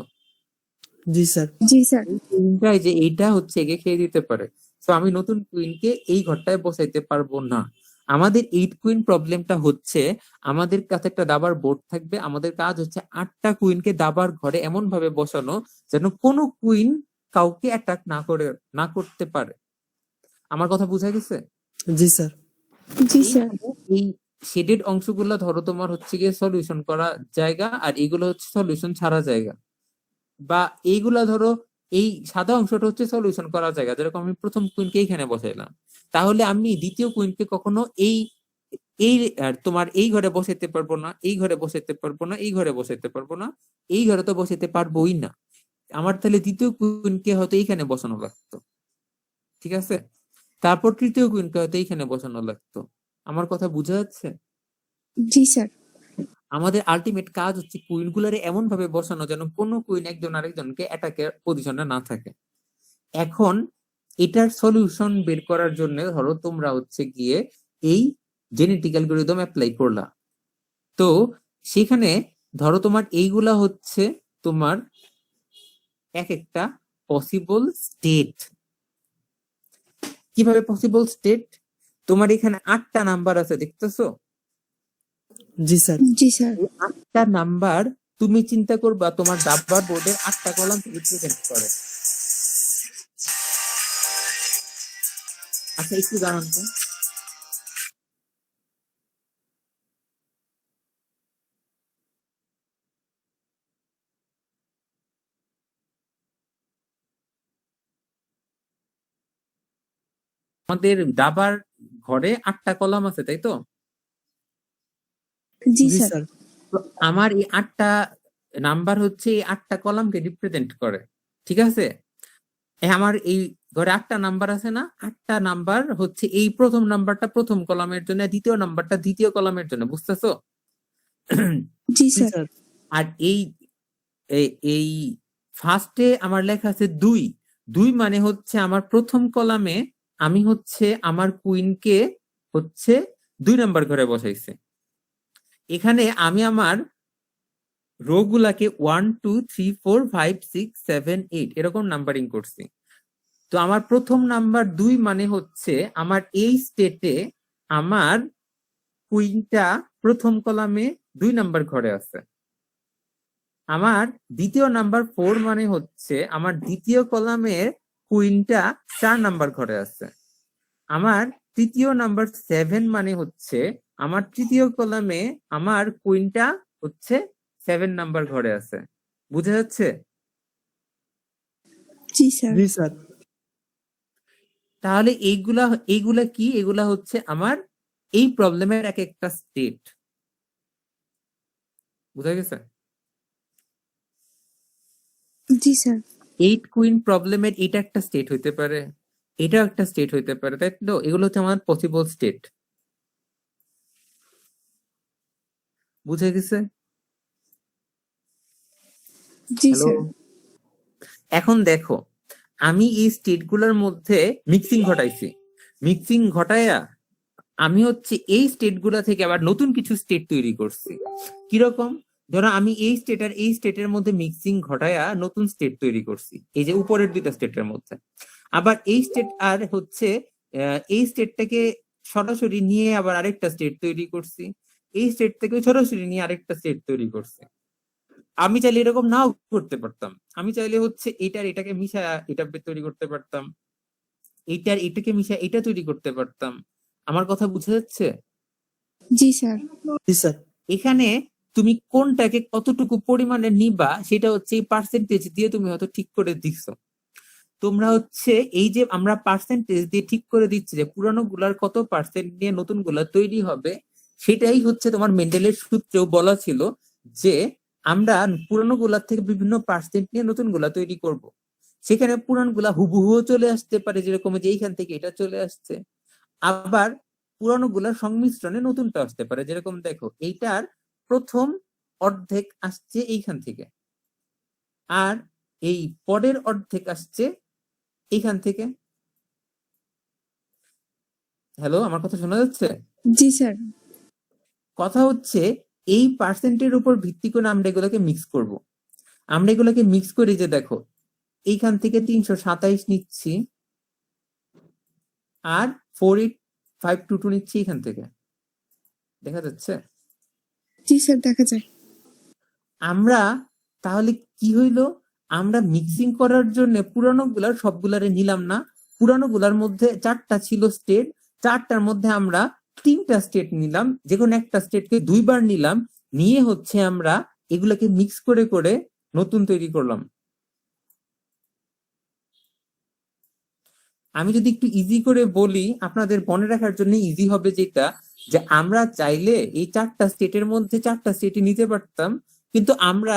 জি স্যার। জি স্যার। এই কুইনটাই যে এইটা হচ্ছে একে খেয়ে দিতে পারে। তো আমি নতুন কুইনকে এই ঘরটায় বসাইতে পারবো না। আমাদের 8 কুইন প্রবলেমটা হচ্ছে আমাদের কাছে একটা দাবার বোর্ড থাকবে, আমাদের কাজ হচ্ছে 8টা কুইনকে দাবার ঘরে এমন ভাবে বসানো যেন কোনো কুইন কাউকে অ্যাটাক না করতে পারে। আমার কথা বুঝা গেছে? জি স্যার। জি স্যার। এই শেডেড অংশগুলো ধরো তোমার হচ্ছে গিয়ে সলিউশন করা জায়গা, আর এগুলো হচ্ছে সলিউশন ছাড়া জায়গা। বা এইগুলা ধরো এই সাদা অংশটা হচ্ছে সলিউশন করা জায়গা, যেরকম আমি প্রথম কুইনকে এইখানে বসাইলাম, তাহলে আমি দ্বিতীয় কুইনকে কখনো এই এই তোমার এই ঘরে বসাইতে পারবো না, এই ঘরে বসাইতে পারবো না, এই ঘরে বসাইতে পারবো না, এই ঘরে তো বসাইতে পারবোই না। আমার তাহলে দ্বিতীয় কুইনকে হয়তো এইখানে বসানো লাগতো, ঠিক আছে? তারপর তৃতীয় কুইনকে হয়তো এইখানে বসানো লাগতো। আমার কথা বুঝা যাচ্ছে? জি স্যার। আমাদের আলটিমেট কাজ হচ্ছে কুইন গুলারে এমন ভাবে বসানো যেন কোনো কুইন একজন আরেকজনকে অ্যাটাকের পজিশনে না থাকে। এখন এটার সলিউশন বের করার জন্য ধরো তোমরা হচ্ছে গিয়ে এই জেনেটিক অ্যালগরিদম অ্যাপ্লাই করলা। তো সেখানে ধরো তোমার এইগুলা হচ্ছে তোমার এক একটা পসিবল স্টেট। কিভাবে পসিবল স্টেট? তোমার এখানে 8টা নাম্বার আছে, দেখতেছো? জি স্যার। জি স্যার। এই 8টা নাম্বার তুমি চিন্তা করবা তোমার দাব্বার বোর্ডের 8টা কলাম রিপ্রেজেন্ট করে। আচ্ছা একটু জানান তো। আমাদের দাবার ঘরে 8টা কলাম আছে, তাই তো? জি জি স্যার। স্যার। তো আমার এই 8টা নাম্বার হচ্ছে এই 8টা কলামকে রিপ্রেজেন্ট করে, ঠিক আছে? আমার এই ঘরে 8টা নাম্বার আছে না, 8টা নাম্বার হচ্ছে এই প্রথম নাম্বারটা প্রথম কলামের জন্য, দ্বিতীয় নাম্বারটা দ্বিতীয় কলামের জন্য, বুঝতেছো? জি জি স্যার। স্যার। আর এই ফার্স্টে আমার লেখা আছে 2। 2 মানে হচ্ছে আমার প্রথম কলামে আমি হচ্ছে আমার কুইনকে হচ্ছে 2 নাম্বার ঘরে বসাইছে। এখানে আমি আমার রো গুলাকে 1 2 3 4 5 6 7 8 এরকম নাম্বারিং করছি। তো আমার প্রথম নাম্বার 2 মানে হচ্ছে আমার এই স্টেটে আমার কুইনটা প্রথম কলামে 2 নাম্বার ঘরে আছে। আমার দ্বিতীয় নাম্বার 4 মানে হচ্ছে আমার দ্বিতীয় কলামের কুইনটা 4 নাম্বার ঘরে আছে। আমার তৃতীয় নাম্বার 7 মানে হচ্ছে আমার তৃতীয় কলামে আমার কুইনটা হচ্ছে 7 নাম্বার ঘরে আছে। বুঝা যাচ্ছে? জি স্যার। জি স্যার। তাহলে এইগুলা কি? এগুলা হচ্ছে আমার এই প্রবলেমের এক একটা স্টেট। বুঝা গেছে? জি স্যার। 8 কুইন প্রবলেমের এটা একটা স্টেট হইতে পারে, এটাও একটা স্টেট হইতে পারে, তাই তো? এগুলো হচ্ছে আমার পসিবল স্টেট। বুঝে গেছে? জি হ্যালো, স্যার। এখন দেখো, আমি এই স্টেট গুলোর মধ্যে মিক্সিং ঘটাইছি। মিক্সিং ঘটাইয়া আমি হচ্ছে এই স্টেট গুলা থেকে আবার নতুন কিছু স্টেট তৈরি করছি। কিরকম? ধরো আমি এই স্টেট আর এই স্টেটের মধ্যে মিক্সিং ঘটাইয়া নতুন স্টেট তৈরি করছি, এই যে উপরের দুইটা স্টেটের মধ্যে। আবার এই স্টেট আর হচ্ছে এই স্টেটটাকে সরাসরি নিয়ে আবার আরেকটা স্টেট তৈরি করছি, এই স্টেট থেকে সরাসরি নিয়ে আরেকটা স্টেট তৈরি করছি। আমি চাইলে এরকম নাও করতে পারতাম। আমি চাইলে হচ্ছে এটার এটাকে মিশা এটা তৈরি করতে পারতাম, এইটার এটাকে মিশা এটা তৈরি করতে পারতাম। আমার কথা বুঝা যাচ্ছে? জি স্যার। জি স্যার। এখানে তুমি কোনটাকে কতটুকু পরিমাণে নিবা সেটা হচ্ছে এই পার্সেন্টেজ দিয়ে তুমি হয়তো ঠিক করে দিচ্ছ। তোমরা হচ্ছে এই যে আমরা পার্সেন্টেজ দিয়ে ঠিক করে দিচ্ছি যে পুরানো গুলার কত পার্সেন্ট নিয়ে নতুন গুলা তৈরি হবে, সেটাই হচ্ছে তোমার মেন্ডেলের সূত্রেও বলা ছিল যে আমরা পুরানো গুলার থেকে বিভিন্ন পার্সেন্ট নিয়ে নতুন গুলা তৈরি করব। সেখানে পুরান গুলা হুবহুও চলে আসতে পারে, যেরকম যে এইখান থেকে এটা চলে আসছে। আবার পুরানো গুলার সংমিশ্রণে নতুনটা আসতে পারে, যেরকম দেখো এইটার প্রথম অর্ধেক আসছে এইখান থেকে, আর এই পরের অর্ধেক আসছে এইখান থেকে। হ্যালো, আমার কথা শোনা যাচ্ছে? জি স্যার। কথা হচ্ছে এই পার্সেন্টের উপর ভিত্তি করে আমরা এগুলোকে মিক্স করব। আমরা এগুলোকে মিক্স করি, যে দেখো এইখান থেকে 327 নিচ্ছি আর 48522 নিচ্ছি এখান থেকে। দেখা যাচ্ছে? জি স্যার, দেখা যায়। আমরা তাহলে কি হইলো, আমরা মিক্সিং করার জন্য পুরানো গুলার সবগুলারে নিলাম না। পুরানো গুলার মধ্যে 4টা ছিল স্টেট, 4টার মধ্যে আমরা 3টা স্টেট নিলাম, যে কোনো একটা স্টেটকে 2বার নিলাম, নিয়ে হচ্ছে আমরা এগুলাকে মিক্স করে করে নতুন তৈরি করলাম। আমি যদি একটু ইজি করে বলি আপনাদের মনে রাখার জন্য ইজি হবে, যেটা যে আমরা চাইলে এই 4টা স্টেটের মধ্যে 4টা স্টেটই নিতে পারতাম, কিন্তু আমরা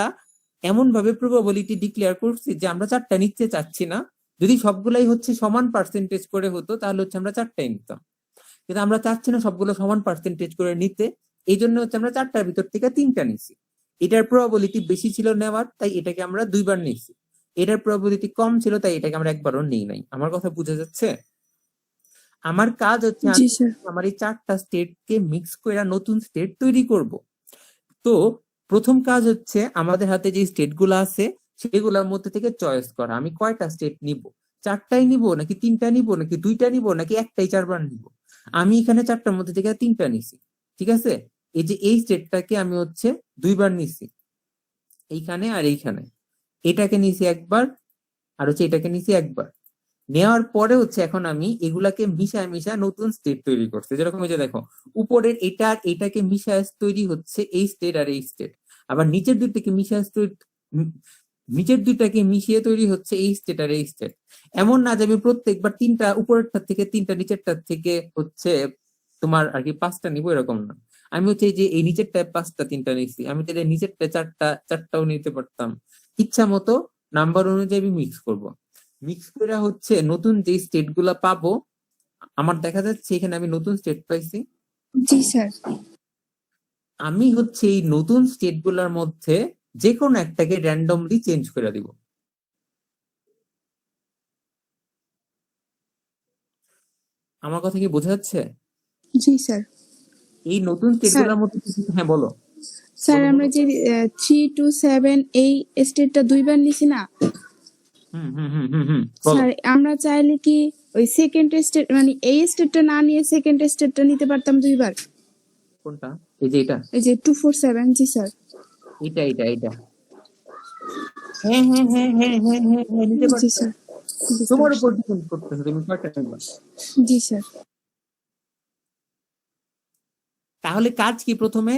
এমন ভাবে প্রবাবিলিটি ডিক্লেয়ার করছি যে আমরা 4টা নিতে চাচ্ছি না। যদি সবগুলাই হচ্ছে সমান পার্সেন্টেজ করে হতো তাহলে হচ্ছে আমরা 4টাই নিতাম, কিন্তু আমরা চাচ্ছি না সবগুলো সমান পার্সেন্টেজ করে নিতে। এই জন্য হচ্ছে আমরা 4টার ভিতর থেকে 3টা নিছি। এটার প্রবাবিলিটি বেশি ছিল নেওয়ার, তাই এটাকে আমরা 2বার নিয়েছি। এটার প্রবাবিলিটি কম ছিল, তাই এটাকে আমরা একবারও নেই নাই। আমার কথা বুঝা যাচ্ছে? আমার কাজ হচ্ছে জি স্যার। আমার এই 4টা স্টেটকে মিক্স করে নতুন স্টেট তৈরি করব। তো প্রথম কাজ হচ্ছে আমাদের হাতে যে স্টেট গুলো আছে সেগুলোর মধ্যে থেকে চয়েস করা, আমি কয়টা স্টেট নিব, 4টাই নিব নাকি 3টা নিব নাকি 2টা নিব নাকি একটাই 4বার নিব। আমি এখানে 4টার মধ্যে থেকে 3টা নিছি, ঠিক আছে? এই যে এই স্টেটটাকে আমি হচ্ছে 2বার নিছি, এইখানে আর এইখানে। এটাকে নিছি একবার, আর হচ্ছে এটাকে নিছি একবার। নেওয়ার পরে হচ্ছে এখন আমি এগুলাকে মিশায় মিশায় নতুন স্টেট তৈরি করছি। যেরকম এই যে দেখো উপরের এটা আর এটাকে মিশায় তৈরি হচ্ছে এই স্টেট আর এই স্টেট, আবার নিচের দুইটাকে মিশায় নিচের দুইটাকে মিশিয়ে তৈরি হচ্ছে এই স্টেট আর এই স্টেট। এমন না যে আমি প্রত্যেকবার তিনটা উপরেরটার থেকে তিনটা নিচেরটার থেকে হচ্ছে তোমার আর কি পাঁচটা নিবো, এরকম না। আমি হচ্ছে এই যে এই নিচেরটায় পাঁচটা তিনটা নিচ্ছি, আমি তাহলে নিচেরটায় চারটাও নিতে পারতাম। ইচ্ছা মতো নাম্বার অনুযায়ী আমি মিক্স করব। মিক্স করে হচ্ছে নতুন যে স্টেট গুলা পাবো, আমার দেখা যাচ্ছে এখানে আমি নতুন স্টেট পাইছি। জি স্যার। আমি হচ্ছে এই নতুন স্টেট গুলার মধ্যে যে কোনো একটাকে র্যান্ডমলি চেঞ্জ করে দিব। আমার কথা কি বোঝা যাচ্ছে? জি স্যার। এই নতুন স্টেট স্যার গুলার মধ্যে হ্যাঁ বলো। স্যার বলো আমরা বলো। যে 3 to 7 এই স্টেটটা দুইবার নিছি না হুম হুম হুম হুম হুম বলো। স্যার, আমরা চাইলে কি ওই সেকেন্ড স্টেট মানে এই স্টেটটা না নিয়ে সেকেন্ড স্টেটটা নিতে পারতাম দুইবার? কোনটা? এই যে এটা, এই যে 2 4 7। জি স্যার। এটা এটা এটা হ্যাঁ হ্যাঁ হ্যাঁ হ্যাঁ হ্যাঁ হ্যাঁ হ্যাঁ নিতে জি পারছো। স্যার। জি তোমার স্যার। উপর ডিপেন্ড করতেছে তুমি কয়টা নিবা। জি স্যার। তাহলে কাজ কি, প্রথমে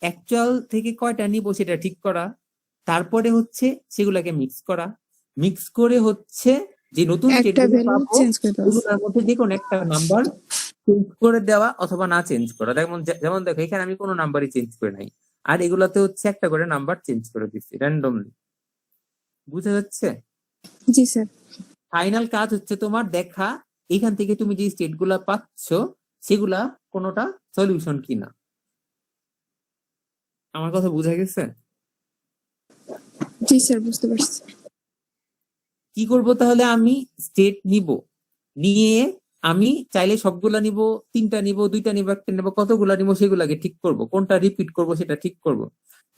অ্যাকচুয়াল থেকে কয়টা নিব সেটা ঠিক করা, তারপরে হচ্ছে সেগুলাকে মিক্স করা, মিক্স করে হচ্ছে যে নতুন স্টেট একটা গুলো ভ্যালু পাবো চেঞ্জ করে দেওয়া। ওগুলোর মধ্যে যে কোনো একটা নাম্বার চেঞ্জ করে দেওয়া অথবা না চেঞ্জ করা। যেমন দেখো এখানে আমি কোনো নাম্বারই চেঞ্জ করে নাই, আর এগুলাতে হচ্ছে একটা করে নাম্বার চেঞ্জ করে দিচ্ছি র্যান্ডমলি। বুঝা যাচ্ছে? জি স্যার। ফাইনাল কাজ হচ্ছে তোমার দেখা এখান থেকে তুমি যে স্টেট গুলা পাচ্ছ সেগুলা কোনোটা সলিউশন কিনা। আমার কথা বুঝা গেছে? জি স্যার, বুঝতে পারছি। কি করব তাহলে, আমি স্টেট নিব, নিয়ে আমি চাইলে সবগুলা নিব, তিনটা নিব, দুইটা নিব, একটা নিব, কতগুলা নিব সেগুলাকে ঠিক করব, কোনটা রিপিট করব সেটা ঠিক করব।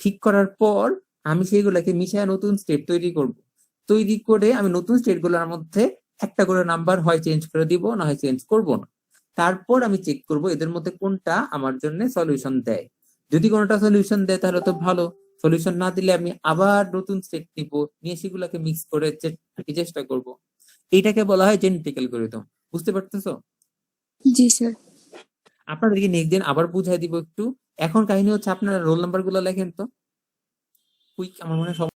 ঠিক করার পর আমি সেগুলাকে মিশিয়ে নতুন স্টেট তৈরি করব। তৈরি করে আমি নতুন স্টেট গুলার মধ্যে একটা করে নাম্বার হয় চেঞ্জ করে দিব, না হয় চেঞ্জ করব না। তারপর আমি চেক করব এদের মধ্যে কোনটা আমার জন্য সলিউশন দেয়। যদি কোনোটা সলিউশন দেয় তাহলে তো ভালো, সলিউশন না দিলে আমি আবার নতুন স্টেট নিব, নিয়ে সেগুলাকে মিক্স করে চেষ্টা করব। এটাকে বলা হয় জেনেটিক অ্যালগরিদম। বুঝতে পারতেছো? জি স্যার। আপনাদেরকে নেক্সট দিন আবার বুঝাই দিব একটু। এখন কাহিনী হচ্ছে আপনারা রোল নাম্বার গুলো লেখেন তো কুইক, আমার মনে হয়